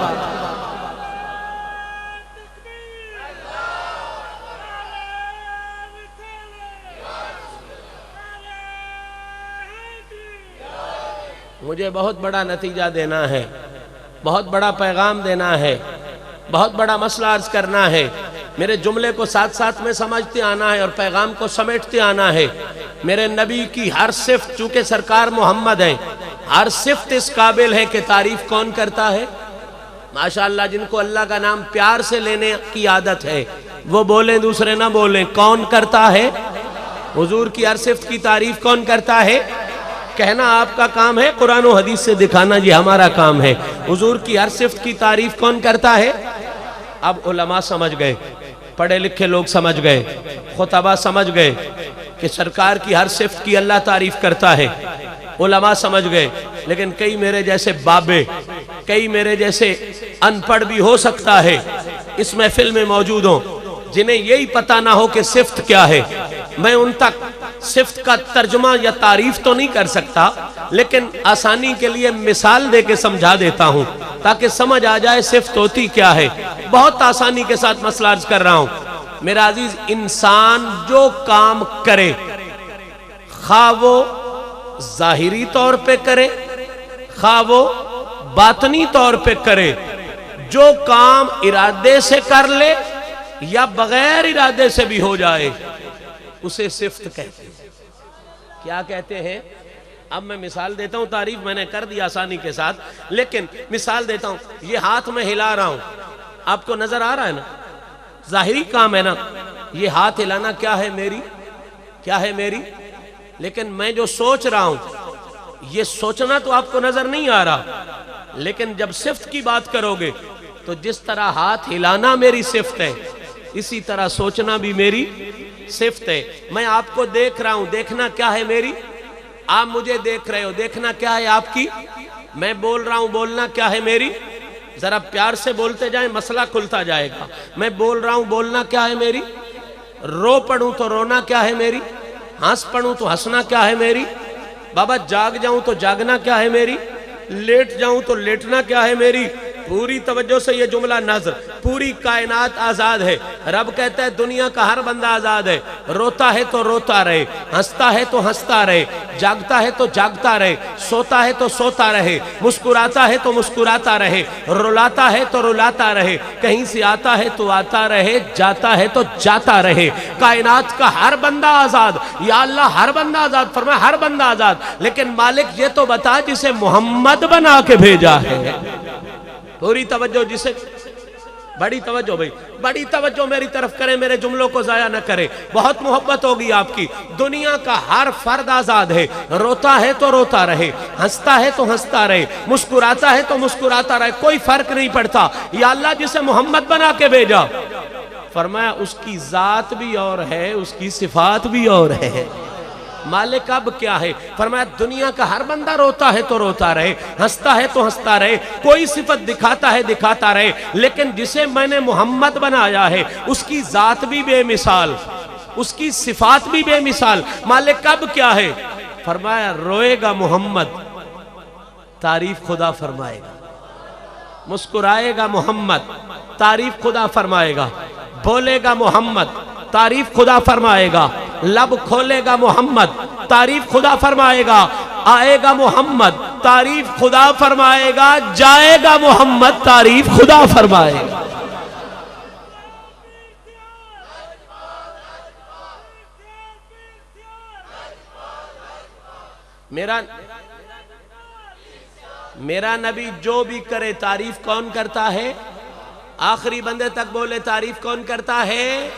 مجھے بہت بڑا نتیجہ دینا ہے، بہت بڑا پیغام دینا ہے، بہت بڑا مسئلہ عرض کرنا ہے۔ میرے جملے کو ساتھ ساتھ میں سمجھتے آنا ہے اور پیغام کو سمیٹتے آنا ہے۔ میرے نبی کی ہر صفت، چونکہ سرکار محمد ہیں، ہر صفت اس قابل ہے کہ تعریف کون کرتا ہے؟ ماشاءاللہ، جن کو اللہ کا نام پیار سے لینے کی عادت ہے وہ بولیں، دوسرے نہ بولیں۔ کون کرتا ہے؟ حضور کی ہر صفت کی تعریف کون کرتا ہے؟ کہنا آپ کا کام ہے، قرآن و حدیث سے دکھانا یہ ہمارا کام ہے۔ حضور کی ہر صفت کی تعریف کون کرتا ہے؟ اب علماء سمجھ گئے، پڑھے لکھے لوگ سمجھ گئے، خطبہ سمجھ گئے کہ سرکار کی ہر صفت کی اللہ تعریف کرتا ہے۔ علماء سمجھ گئے، لیکن کئی میرے جیسے بابے، کئی میرے جیسے ان پڑھ بھی ہو سکتا ہے اس محفل میں موجود ہوں، جنہیں یہی پتہ نہ ہو کہ صفت کیا ہے۔ میں ان تک صفت کا ترجمہ یا تعریف تو نہیں کر سکتا، لیکن آسانی کے لیے مثال دے کے سمجھا دیتا ہوں تاکہ سمجھ آ جائے صفت ہوتی کیا ہے۔ بہت آسانی کے ساتھ مسئلہ عرض کر رہا ہوں۔ میرا عزیز، انسان جو کام کرے، خواہ وہ ظاہری طور پہ کرے، خواہ وہ باطنی طور پہ کرے، جو کام ارادے سے کر لے یا بغیر ارادے سے بھی ہو جائے، اسے صفت کہتے ہیں۔ کیا کہتے ہیں؟ اب میں مثال دیتا ہوں، تعریف میں نے کر دی آسانی کے ساتھ، لیکن مثال دیتا ہوں۔ یہ ہاتھ میں ہلا رہا ہوں، آپ کو نظر آ رہا ہے نا؟ ظاہری کام ہے نا؟ یہ ہاتھ ہلانا کیا ہے میری؟ کیا ہے میری؟ لیکن میں جو سوچ رہا ہوں، یہ سوچنا تو آپ کو نظر نہیں آ رہا، لیکن جب صفت کی بات کرو گے تو جس طرح ہاتھ ہلانا میری صفت ہے، اسی طرح سوچنا بھی میری صفت ہے۔ میں آپ کو دیکھ رہا ہوں، دیکھنا کیا ہے میری؟ آپ مجھے دیکھ رہے ہو، دیکھنا کیا ہے آپ کی؟ میں بول رہا ہوں، بولنا کیا ہے میری؟ ذرا پیار سے بولتے جائیں، مسئلہ کھلتا جائے گا۔ میں بول رہا ہوں، بولنا کیا ہے میری؟ رو پڑوں تو رونا کیا ہے میری؟ ہنس پڑوں تو ہنسنا کیا ہے میری؟ بابا جاگ جاؤں تو جاگنا کیا ہے میری؟ لیٹ جاؤں تو لیٹنا کیا ہے میری؟ پوری توجہ سے یہ جملہ نظر، پوری کائنات آزاد ہے۔ رب کہتا ہے دنیا کا ہر بندہ آزاد ہے، روتا ہے تو روتا رہے، ہنستا ہے تو ہنستا رہے، جاگتا ہے تو جاگتا رہے، سوتا ہے تو سوتا رہے، مسکراتا ہے تو مسکراتا رہے، رلاتا ہے تو رلاتا رہے، کہیں سے آتا ہے تو آتا رہے، جاتا ہے تو جاتا رہے۔ کائنات کا ہر بندہ آزاد، یا اللہ ہر بندہ آزاد فرمایا، ہر بندہ آزاد، لیکن مالک یہ تو بتا جسے محمد بنا کے بھیجا ہے۔ پوری توجہ، جسے بڑی توجہ بھائی، بڑی توجہ میری طرف کریں، میرے جملوں کو ضائع نہ کریں، بہت محبت ہوگی آپ کی۔ دنیا کا ہر فرد آزاد ہے، روتا ہے تو روتا رہے، ہنستا ہے تو ہنستا رہے، مسکراتا ہے تو مسکراتا رہے، کوئی فرق نہیں پڑتا۔ یا اللہ جسے محمد بنا کے بھیجا، فرمایا اس کی ذات بھی اور ہے، اس کی صفات بھی اور ہے۔ مالک اب کیا ہے؟ فرمایا دنیا کا ہر بندہ روتا ہے تو روتا رہے، ہنستا ہے تو ہنستا رہے، کوئی صفت دکھاتا ہے دکھاتا رہے، لیکن جسے میں نے محمد بنایا ہے اس کی ذات بھی بے مثال، اس کی صفات بھی بے مثال۔ مالک اب کیا ہے؟ فرمایا روئے گا محمد، تعریف خدا فرمائے گا، مسکرائے گا محمد، تعریف خدا فرمائے گا، بولے گا محمد، تعریف خدا فرمائے گا، لب کھولے گا محمد، تعریف خدا فرمائے گا، آئے گا محمد، تعریف خدا فرمائے گا، جائے گا محمد، تعریف خدا فرمائے گا۔ میرا نبی جو بھی کرے تعریف کون کرتا ہے؟ آخری بندے تک بولے تعریف کون کرتا ہے؟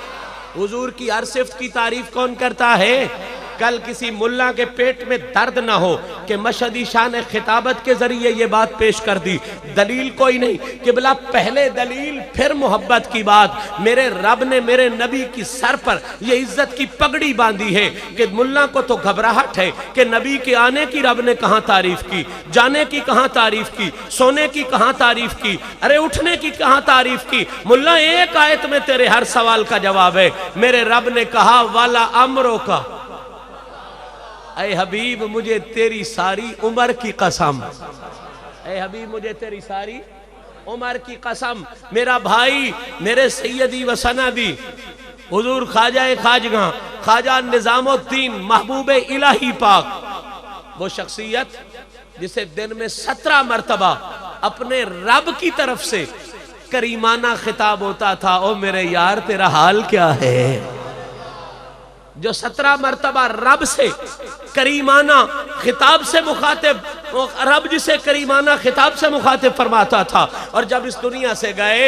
حضور کی ہر صفت کی تعریف کون کرتا ہے؟ کل کسی ملا کے پیٹ میں درد نہ ہو کہ مشہدی شان خطابت کے ذریعے یہ بات پیش کر دی، دلیل کوئی نہیں، قبلہ پہلے دلیل پھر محبت کی بات، میرے رب نے میرے نبی کی سر پر یہ عزت کی پگڑی باندھی ہے کہ ملا کو تو گھبراہٹ ہے کہ نبی کے آنے کی رب نے کہاں تعریف کی، جانے کی کہاں تعریف کی، سونے کی کہاں تعریف کی، ارے اٹھنے کی کہاں تعریف کی۔ ملا ایک آیت میں تیرے ہر سوال کا جواب ہے۔ میرے رب نے کہا والا امروں کا، اے حبیب مجھے تیری ساری عمر کی قسم، اے حبیب مجھے تیری ساری عمر کی قسم۔ میرا بھائی، میرے سیدی و سندی حضور خواجہ خواجگاں خواجہ نظام الدین محبوب الہی پاک، وہ شخصیت جسے دن میں 17 مرتبہ اپنے رب کی طرف سے کریمانہ خطاب ہوتا تھا، او میرے یار تیرا حال کیا ہے، جو 17 مرتبہ رب سے کریمانہ خطاب سے مخاطب، رب جسے کریمانہ خطاب سے مخاطب فرماتا تھا، اور جب اس دنیا سے گئے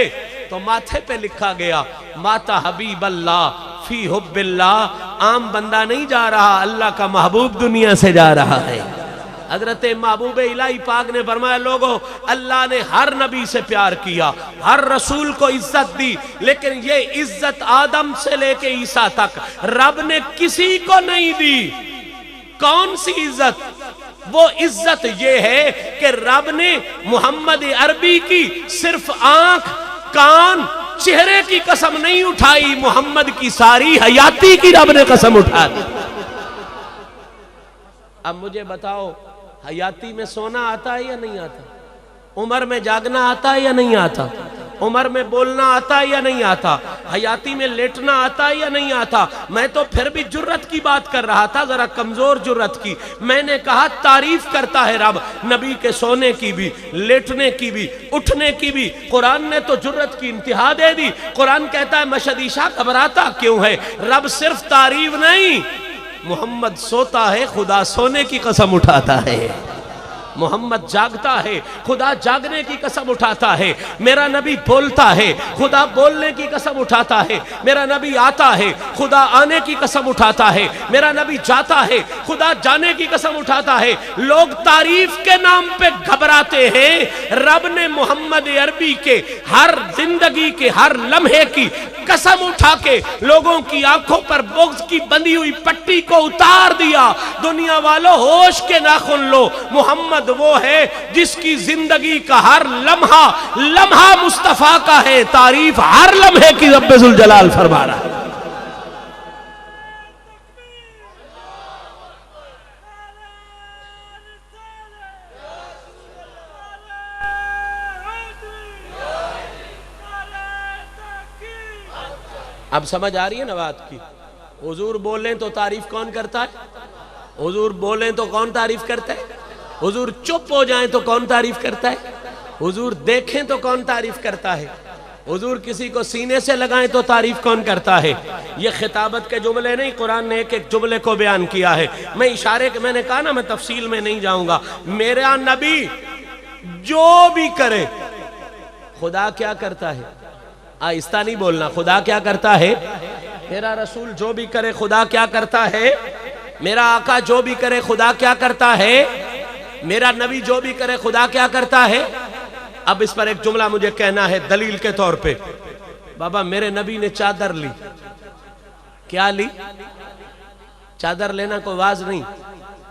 تو ماتھے پہ لکھا گیا ماتا حبیب اللہ فی حب اللہ، عام بندہ نہیں جا رہا، اللہ کا محبوب دنیا سے جا رہا ہے۔ حضرت محبوب الہی پاک نے فرمایا لوگوں، اللہ نے ہر نبی سے پیار کیا، ہر رسول کو عزت دی، لیکن یہ عزت آدم سے لے کے عیسیٰ تک رب نے کسی کو نہیں دی۔ کون سی عزت؟ وہ عزت یہ ہے کہ رب نے محمد عربی کی صرف آنکھ، کان، چہرے کی قسم نہیں اٹھائی، محمد کی ساری حیاتی کی رب نے قسم اٹھا دی۔ اب مجھے بتاؤ، حیاتی میں سونا آتا ہے یا نہیں آتا؟ عمر میں جاگنا آتا ہے یا نہیں آتا؟ عمر میں بولنا آتا ہے یا نہیں آتا؟ حیاتی میں لیٹنا آتا ہے یا نہیں آتا؟ میں تو پھر بھی جرت کی بات کر رہا تھا، ذرا کمزور جرت کی۔ میں نے کہا تعریف کرتا ہے رب نبی کے سونے کی بھی، لیٹنے کی بھی، اٹھنے کی بھی۔ قرآن نے تو جرت کی انتہا دے دی۔ قرآن کہتا ہے مشدیشہ گھبراتا کیوں ہے؟ رب صرف تعریف نہیں، محمد سوتا ہے، خدا سونے کی قسم اٹھاتا ہے۔ محمد جاگتا ہے، خدا جاگنے کی قسم اٹھاتا ہے۔ میرا نبی بولتا ہے، خدا بولنے کی قسم اٹھاتا ہے۔ میرا نبی آتا ہے، خدا آنے کی قسم اٹھاتا ہے۔ میرا نبی جاتا ہے، خدا جانے کی قسم اٹھاتا ہے۔ لوگ تعریف کے نام پہ گھبراتے ہیں، رب نے محمد عربی کے ہر زندگی کے ہر لمحے کی قسم اٹھا کے لوگوں کی آنکھوں پر بغض کی بندھی ہوئی پٹی کو اتار دیا۔ دنیا والوں ہوش کے ناخن لو، محمد وہ ہے جس کی زندگی کا ہر لمحہ مصطفیٰ کا ہے، تعریف ہر لمحے کی رب ذوالجلال فرما رہا ہے۔ اب سمجھ آ رہی ہے نا بات کی؟ حضور بولیں تو تعریف کون کرتا ہے؟ حضور بولیں تو کون تعریف کرتا ہے؟ حضور چپ ہو جائیں تو کون تعریف کرتا ہے؟ حضور دیکھیں تو کون تعریف کرتا ہے؟ حضور کسی کو سینے سے لگائیں تو تعریف کون کرتا ہے؟ یہ خطابت کے جملے نہیں، قرآن نے ایک ایک جملے کو بیان کیا ہے۔ میں اشارے کے، میں نے کہا نا میں تفصیل میں نہیں جاؤں گا۔ میرا نبی جو بھی کرے، خدا کیا کرتا ہے؟ آہستہ نہیں بولنا، خدا کیا کرتا ہے؟ میرا رسول جو بھی کرے خدا کیا کرتا ہے؟ میرا آقا جو بھی کرے خدا کیا کرتا ہے؟ میرا نبی جو بھی کرے خدا کیا کرتا ہے؟ اب اس پر ایک جملہ مجھے کہنا ہے دلیل کے طور پہ۔ بابا میرے نبی نے چادر لی، کیا لی؟ چادر لینا کوئی واز نہیں،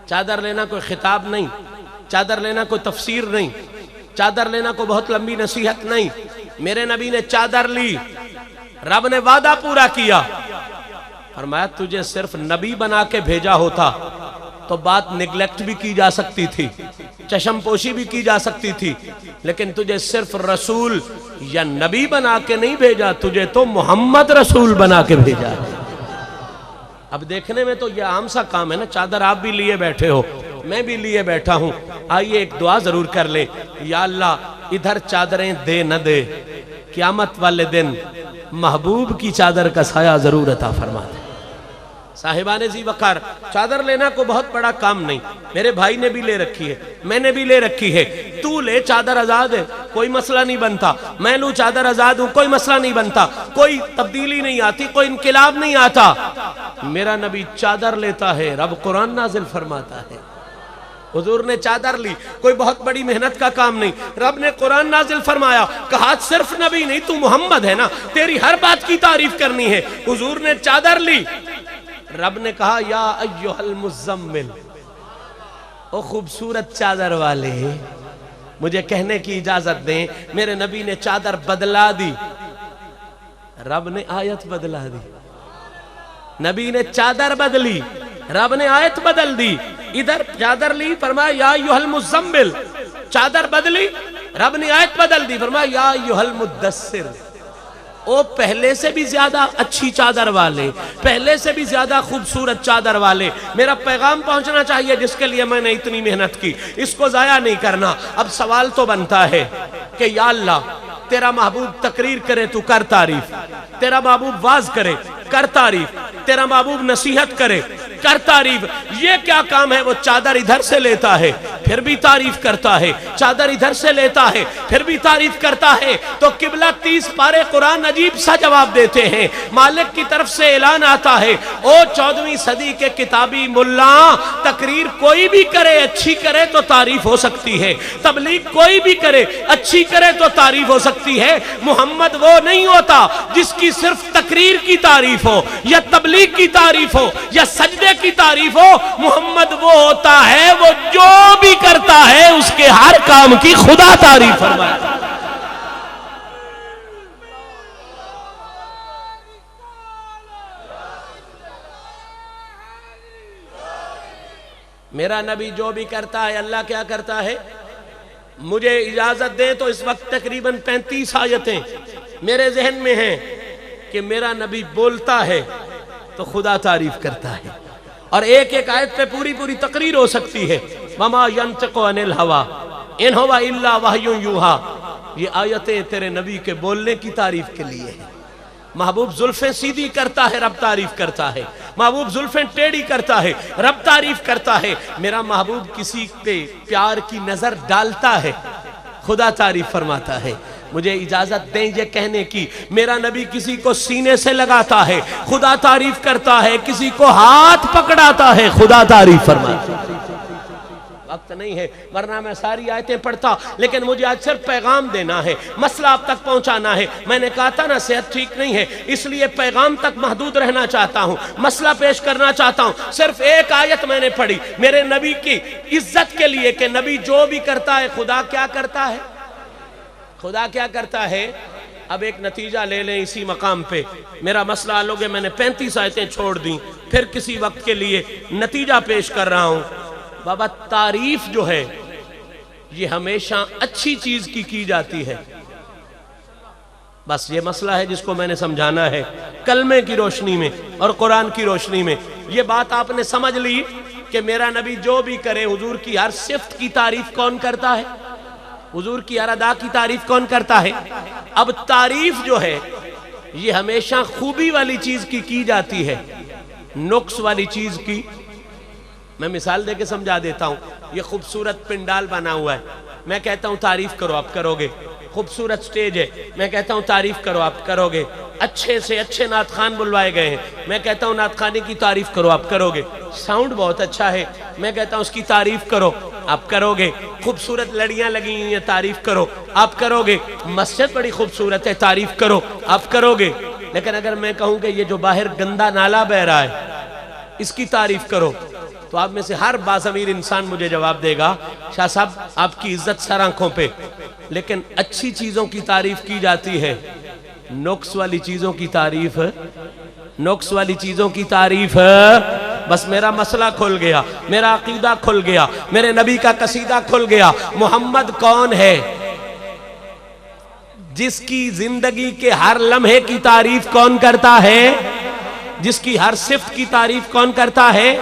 چادر لینا کوئی خطاب نہیں، چادر لینا کوئی تفسیر نہیں، چادر لینا کوئی بہت لمبی نصیحت نہیں۔ میرے نبی نے چادر لی، رب نے وعدہ پورا کیا، فرمایا تجھے صرف نبی بنا کے بھیجا ہوتا تو بات نیگلیکٹ بھی کی جا سکتی تھی، چشم پوشی بھی کی جا سکتی تھی، لیکن تجھے صرف رسول یا نبی بنا کے نہیں بھیجا، تجھے تو محمد رسول بنا کے بھیجا ہے۔ اب دیکھنے میں تو یہ عام سا کام ہے نا، چادر آپ بھی لیے بیٹھے ہو، میں بھی لیے بیٹھا ہوں، آئیے ایک دعا ضرور کر لیں، یا اللہ ادھر چادریں دے نہ دے، قیامت والے دن محبوب کی چادر کا سایہ ضرور عطا فرما دے۔ صاحبان ذی وقار، چادر لینا کو بہت بڑا کام نہیں، میرے بھائی نے بھی لے رکھی ہے، میں نے بھی لے رکھی ہے، تو لے چادر آزاد ہے، کوئی مسئلہ نہیں بنتا، میں لوں چادر آزاد ہوں، کوئی مسئلہ نہیں بنتا، کوئی تبدیلی نہیں آتی، کوئی انقلاب نہیں آتا۔ میرا نبی چادر لیتا ہے، رب قرآن نازل فرماتا ہے، حضور نے چادر لی، کوئی بہت بڑی محنت کا کام نہیں، رب نے قرآن نازل فرمایا، کہا صرف نبی نہیں تو محمد ہے نا، تیری ہر بات کی تعریف کرنی ہے۔ حضور نے چادر لی، رب نے کہا یا ایھا المزمل، او خوبصورت چادر والے مجھے کہنے کی اجازت دیں، میرے نبی نے چادر بدلا دی، رب نے آیت بدلا دی۔ نبی نے چادر بدلی، رب نے آیت بدل دی۔ ادھر چادر لی، فرمایا یا ایھا المزمل، چادر بدلی، رب نے آیت بدل دی، فرمایا یا ایھا المدثر، او پہلے سے بھی زیادہ اچھی چادر والے، پہلے سے بھی زیادہ خوبصورت چادر والے، میرا پیغام پہنچنا چاہیے جس کے لیے میں نے اتنی محنت کی، اس کو ضائع نہیں کرنا۔ اب سوال تو بنتا ہے کہ یا اللہ، تیرا محبوب تقریر کرے تو کر تعریف، تیرا محبوب واز کرے کر تعریف، تیرا محبوب نصیحت کرے کر تعریف، یہ کیا کام ہے؟ وہ چادر ادھر سے لیتا ہے پھر بھی تعریف کرتا ہے، چادر ادھر سے لیتا ہے پھر بھی تعریف کرتا ہے۔ تو قبلہ 30 پارے قرآن عجیب سا جواب دیتے ہیں، مالک کی طرف سے اعلان آتا ہے، او 14ویں صدی کے کتابی ملا، تقریر کوئی بھی کرے اچھی کرے تو تعریف ہو سکتی ہے، تبلیغ کوئی بھی کرے اچھی کرے تو تعریف ہو سکتی ہے، محمد وہ نہیں ہوتا جس کی صرف تقریر کی تعریف ہو یا تبلیغ کی تعریف ہو یا سجدے کی تعریف ہو، محمد وہ ہوتا ہے وہ جو بھی کرتا ہے اس کے ہر کام کی خدا تعریف فرماتا ہے۔ میرا نبی جو بھی کرتا ہے اللہ کیا کرتا ہے؟ مجھے اجازت دیں تو اس وقت تقریباً 35 آیتیں میرے ذہن میں ہیں کہ میرا نبی بولتا ہے تو خدا تعریف کرتا ہے، اور ایک ایک آیت پہ پوری پوری تقریر ہو سکتی ہے۔ وَمَا يَنْطِقُ عَنِ الْهَوَىٰ إِنْ هُوَ إِلَّا وَحْيٌ يُوحَىٰ، یہ آیتیں تیرے نبی کے بولنے کی تعریف کے لیے ہیں۔ محبوب زلفیں سیدھی کرتا ہے رب تعریف کرتا ہے، محبوب زلفیں ٹیڑھی کرتا ہے رب تعریف کرتا ہے، میرا محبوب کسی پہ پیار کی نظر ڈالتا ہے خدا تعریف فرماتا ہے۔ مجھے اجازت دیں یہ کہنے کی، میرا نبی کسی کو سینے سے لگاتا ہے خدا تعریف کرتا ہے، کسی کو ہاتھ پکڑاتا ہے خدا تعریف فرماتا ہے۔ وقت نہیں ہے ورنہ میں ساری آیتیں پڑھتا، لیکن مجھے آج صرف پیغام دینا ہے، مسئلہ آپ تک پہنچانا ہے۔ میں نے کہا تھا نا صحت ٹھیک نہیں ہے، اس لیے پیغام تک محدود رہنا چاہتا ہوں، مسئلہ پیش کرنا چاہتا ہوں۔ صرف ایک آیت میں نے پڑھی میرے نبی کی عزت کے لیے کہ نبی جو بھی کرتا ہے خدا کیا کرتا ہے؟ خدا کیا کرتا ہے؟ اب ایک نتیجہ لے لیں اسی مقام پہ، میرا مسئلہ لوگے میں نے 35 آیتیں چھوڑ دیں، پھر کسی وقت کے لیے نتیجہ پیش کر رہا ہوں۔ بابا تعریف جو ہے یہ ہمیشہ اچھی چیز کی جاتی ہے، بس یہ مسئلہ ہے جس کو میں نے سمجھانا ہے کلمے کی روشنی میں اور قرآن کی روشنی میں۔ یہ بات آپ نے سمجھ لی کہ میرا نبی جو بھی کرے، حضور کی ہر صفت کی تعریف کون کرتا ہے؟ حضور کی ہر ادا کی تعریف کون کرتا ہے؟ اب تعریف جو ہے یہ ہمیشہ خوبی والی چیز کی جاتی ہے، نقص والی چیز کی۔ میں مثال دے کے سمجھا دیتا ہوں، یہ خوبصورت پنڈال بنا ہوا ہے، میں کہتا ہوں تعریف کرو آپ کرو گے، خوبصورت سٹیج ہے، میں کہتا ہوں تعریف کرو آپ کرو گے، اچھے سے اچھے نعت خوان بلوائے گئے ہیں، میں کہتا ہوں نعت خوانی کی تعریف کرو آپ کرو گے، ساؤنڈ بہت اچھا ہے، میں کہتا ہوں اس کی تعریف کرو آپ کرو گے، خوبصورت لڑیاں لگی ہوئی ہیں تعریف کرو آپ کرو گے، مسجد بڑی خوبصورت ہے تعریف کرو آپ کرو گے۔ لیکن اگر میں کہوں کہ یہ جو باہر گندا نالا بہ رہا ہے اس کی تعریف کرو، تو آپ میں سے ہر باضمیر انسان مجھے جواب دے گا شاہ صاحب آپ کی عزت سر آنکھوں پہ، لیکن اچھی چیزوں کی تعریف کی جاتی ہے، نقص والی چیزوں کی تعریف، نقص والی چیزوں کی تعریف۔ بس میرا مسئلہ کھل گیا، میرا عقیدہ کھل گیا، میرے نبی کا قصیدہ کھل گیا۔ محمد کون ہے؟ جس کی زندگی کے ہر لمحے کی تعریف کون کرتا ہے؟ جس کی ہر صفت کی تعریف کون کرتا ہے؟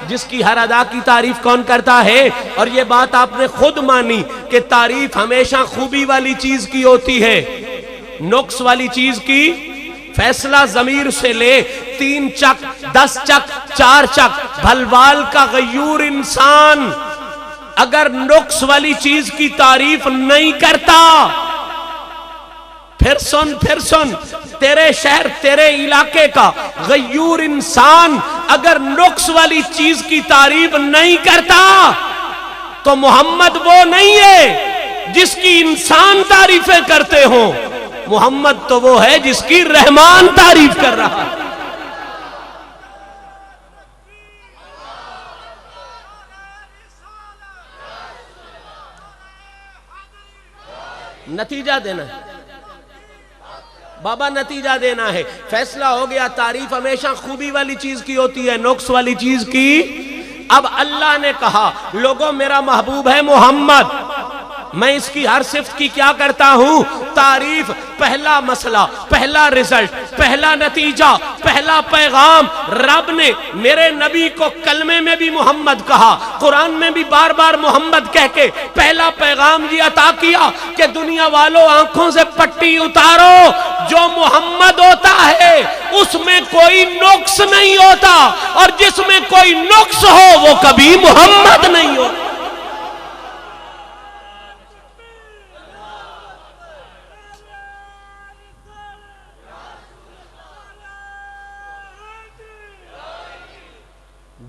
جس کی ہر ادا کی تعریف کون کرتا ہے؟ اور یہ بات آپ نے خود مانی کہ تعریف ہمیشہ خوبی والی چیز کی ہوتی ہے، نقص والی چیز کی فیصلہ ضمیر سے لے، 3 چک 10 چک 4 چک، بھلوال کا غیور انسان اگر نقص والی چیز کی تعریف نہیں کرتا، پھر سن تیرے شہر تیرے علاقے کا غیور انسان اگر نقص والی چیز کی تعریف نہیں کرتا، تو محمد وہ نہیں ہے جس کی انسان تعریفیں کرتے ہوں، محمد تو وہ ہے جس کی رحمان تعریف کر رہا ہے۔ نتیجہ دینا ہے بابا، نتیجہ دینا ہے۔ فیصلہ ہو گیا، تعریف ہمیشہ خوبی والی چیز کی ہوتی ہے، نقص والی چیز کی۔ اب اللہ نے کہا لوگوں میرا محبوب ہے محمد، میں اس کی ہر صفت کی کیا کرتا ہوں؟ تعریف۔ پہلا مسئلہ، پہلا رزلٹ، پہلا نتیجہ، پہلا پیغام، رب نے میرے نبی کو کلمے میں بھی محمد کہا، قرآن میں بھی بار بار محمد کہہ کے پہلا پیغام یہ عطا کیا کہ دنیا والوں آنکھوں سے پٹی اتارو، جو محمد ہوتا ہے اس میں کوئی نقص نہیں ہوتا، اور جس میں کوئی نقص ہو وہ کبھی محمد نہیں ہوتا۔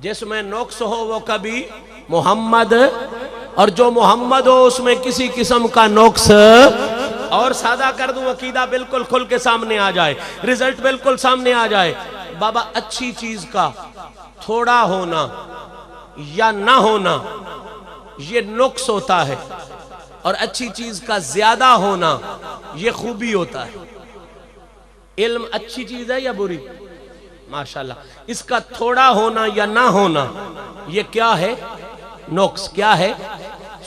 جس میں نقص ہو وہ کبھی محمد، اور جو محمد ہو اس میں کسی قسم کا نقص۔ اور سادہ کر دوں، عقیدہ بالکل کھل کے سامنے آ جائے، رزلٹ بالکل سامنے آ جائے۔ بابا اچھی چیز کا تھوڑا ہونا یا نہ ہونا یہ نقص ہوتا ہے، اور اچھی چیز کا زیادہ ہونا یہ خوبی ہوتا ہے۔ علم اچھی چیز ہے یا بری؟ ماشاءاللہ۔ اس کا تھوڑا ہونا یا نہ ہونا یہ کیا ہے؟ نقص۔ کیا ہے؟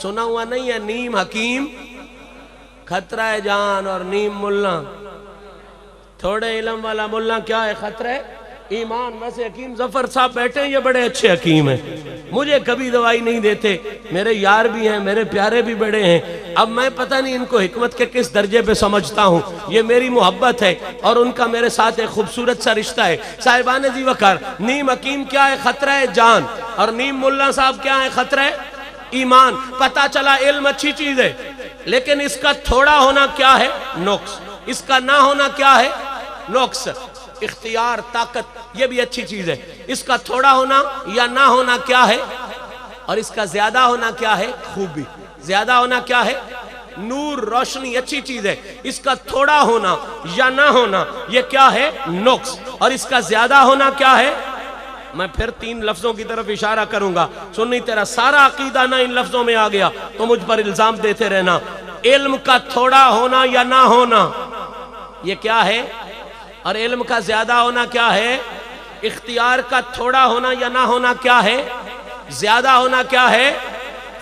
سنا ہوا نہیں ہے، نیم حکیم خطرہ جان اور نیم ملا۔ تھوڑے علم والا ملا کیا ہے؟ خطرہ ایمان۔ ویسے حکیم ظفر صاحب بیٹھے ہیں، یہ بڑے اچھے حکیم ہیں، مجھے کبھی دوائی نہیں دیتے، میرے یار بھی ہیں، میرے پیارے بھی بڑے ہیں۔ اب میں پتہ نہیں ان کو حکمت کے کس درجے پہ سمجھتا ہوں، یہ میری محبت ہے اور ان کا میرے ساتھ ایک خوبصورت سا رشتہ ہے۔ صاحبان ذی وقار، نیم حکیم کیا ہے؟ خطرہ جان، اور نیم ملا صاحب کیا ہے؟ خطرہ ایمان۔ پتہ چلا علم اچھی چیز ہے، لیکن اس کا تھوڑا ہونا کیا ہے؟ نقص۔ اس کا نہ ہونا کیا ہے؟ نقص۔ اختیار، طاقت، یہ بھی اچھی چیز ہے، اس کا تھوڑا ہونا یا نہ ہونا کیا ہے؟ اور اس کا زیادہ ہونا کیا ہے؟ خوبی۔ زیادہ ہونا کیا ہے؟ نور، روشنی، اچھی چیز ہے، اس کا تھوڑا ہونا یا نہ ہونا یہ کیا ہے؟ نقص۔ اور اس کا زیادہ ہونا کیا ہے؟ میں پھر 3 لفظوں کی طرف اشارہ کروں گا، سنی تیرا سارا عقیدہ نہ ان لفظوں میں آ گیا تو مجھ پر الزام دیتے رہنا۔ علم کا تھوڑا ہونا یا نہ ہونا یہ کیا ہے؟ اور علم کا زیادہ ہونا کیا ہے؟ اختیار کا تھوڑا ہونا یا نہ ہونا کیا ہے؟ زیادہ ہونا کیا ہے؟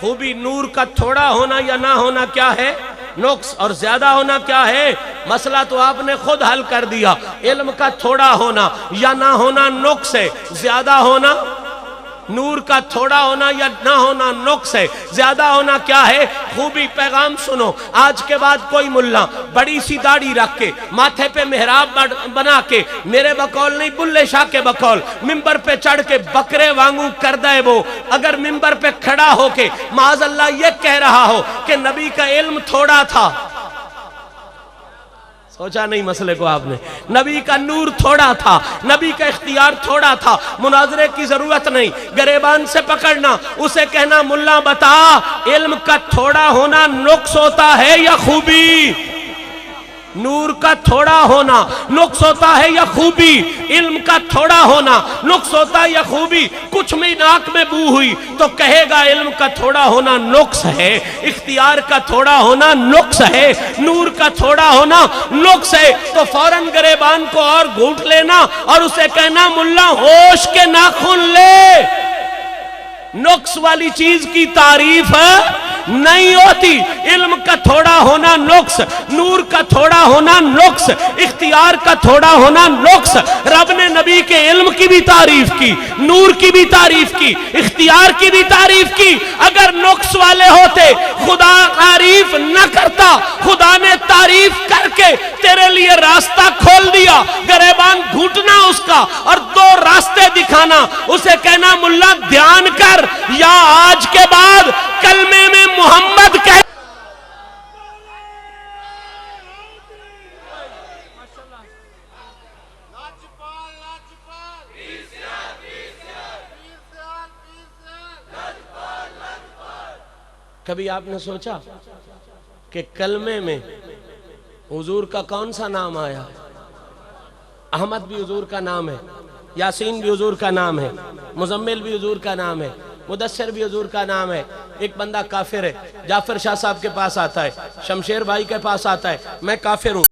خوبی۔ نور کا تھوڑا ہونا یا نہ ہونا کیا ہے؟ نقص۔ اور زیادہ ہونا کیا ہے؟ مسئلہ تو آپ نے خود حل کر دیا، علم کا تھوڑا ہونا یا نہ ہونا نقص ہے، زیادہ ہونا نور کا تھوڑا ہونا یا نہ ہونا نقص ہے، زیادہ ہونا کیا ہے؟ خوبی۔ پیغام سنو، آج کے بعد کوئی ملا بڑی سی داڑھی رکھ کے ماتھے پہ محراب بنا کے، میرے بقول نہیں بلے شاہ کے بقول، ممبر پہ چڑھ کے بکرے وانگو کر دے، وہ اگر ممبر پہ کھڑا ہو کے معاذ اللہ یہ کہہ رہا ہو کہ نبی کا علم تھوڑا تھا، سوچا نہیں مسئلے کو آپ نے؟ نبی کا نور تھوڑا تھا، نبی کا اختیار تھوڑا تھا، مناظرے کی ضرورت نہیں، گریبان سے پکڑنا، اسے کہنا ملا بتا علم کا تھوڑا ہونا نقص ہوتا ہے یا خوبی؟ نور کا تھوڑا ہونا نقص ہوتا ہے یا خوبی؟ علم کا تھوڑا ہونا نقص ہوتا ہے یا خوبی؟ کچھ میں ناک میں بو ہوئی تو کہے گا علم کا تھوڑا ہونا نقص ہے، اختیار کا تھوڑا ہونا نقص ہے، نور کا تھوڑا ہونا نقص ہے، تو فوراً گریبان کو اور گھونٹ لینا اور اسے کہنا ملا ہوش کے ناخن لے۔ نقص والی چیز کی تعریف نہیں ہوتی، علم کا تھوڑا ہونا نقص، نور کا تھوڑا ہونا نقص، اختیار کا تھوڑا ہونا نقص۔ رب نے نبی کے علم کی بھی تعریف کی، نور کی بھی تعریف کی، اختیار کی بھی تعریف کی۔ اگر نقص والے ہوتے خدا تعریف نہ کرتا، خدا نے تعریف کر کے تیرے لیے راستہ کھول دیا، گریبان گھونٹنا اس کا اور 2 راستے دکھانا، اسے کہنا ملا دھیان کر، یا آج کے بعد کلمے میں محمد کہہ کبھی آپ نے سوچا کہ کلمے میں حضور کا کون سا نام آیا؟ احمد بھی حضور کا نام ہے، یاسین بھی حضور کا نام ہے، مزمل بھی حضور کا نام ہے، مدثر بھی حضور کا نام ہے۔ ایک بندہ کافر ہے، جعفر شاہ صاحب کے پاس آتا ہے، شمشیر بھائی کے پاس آتا ہے، میں کافر ہوں،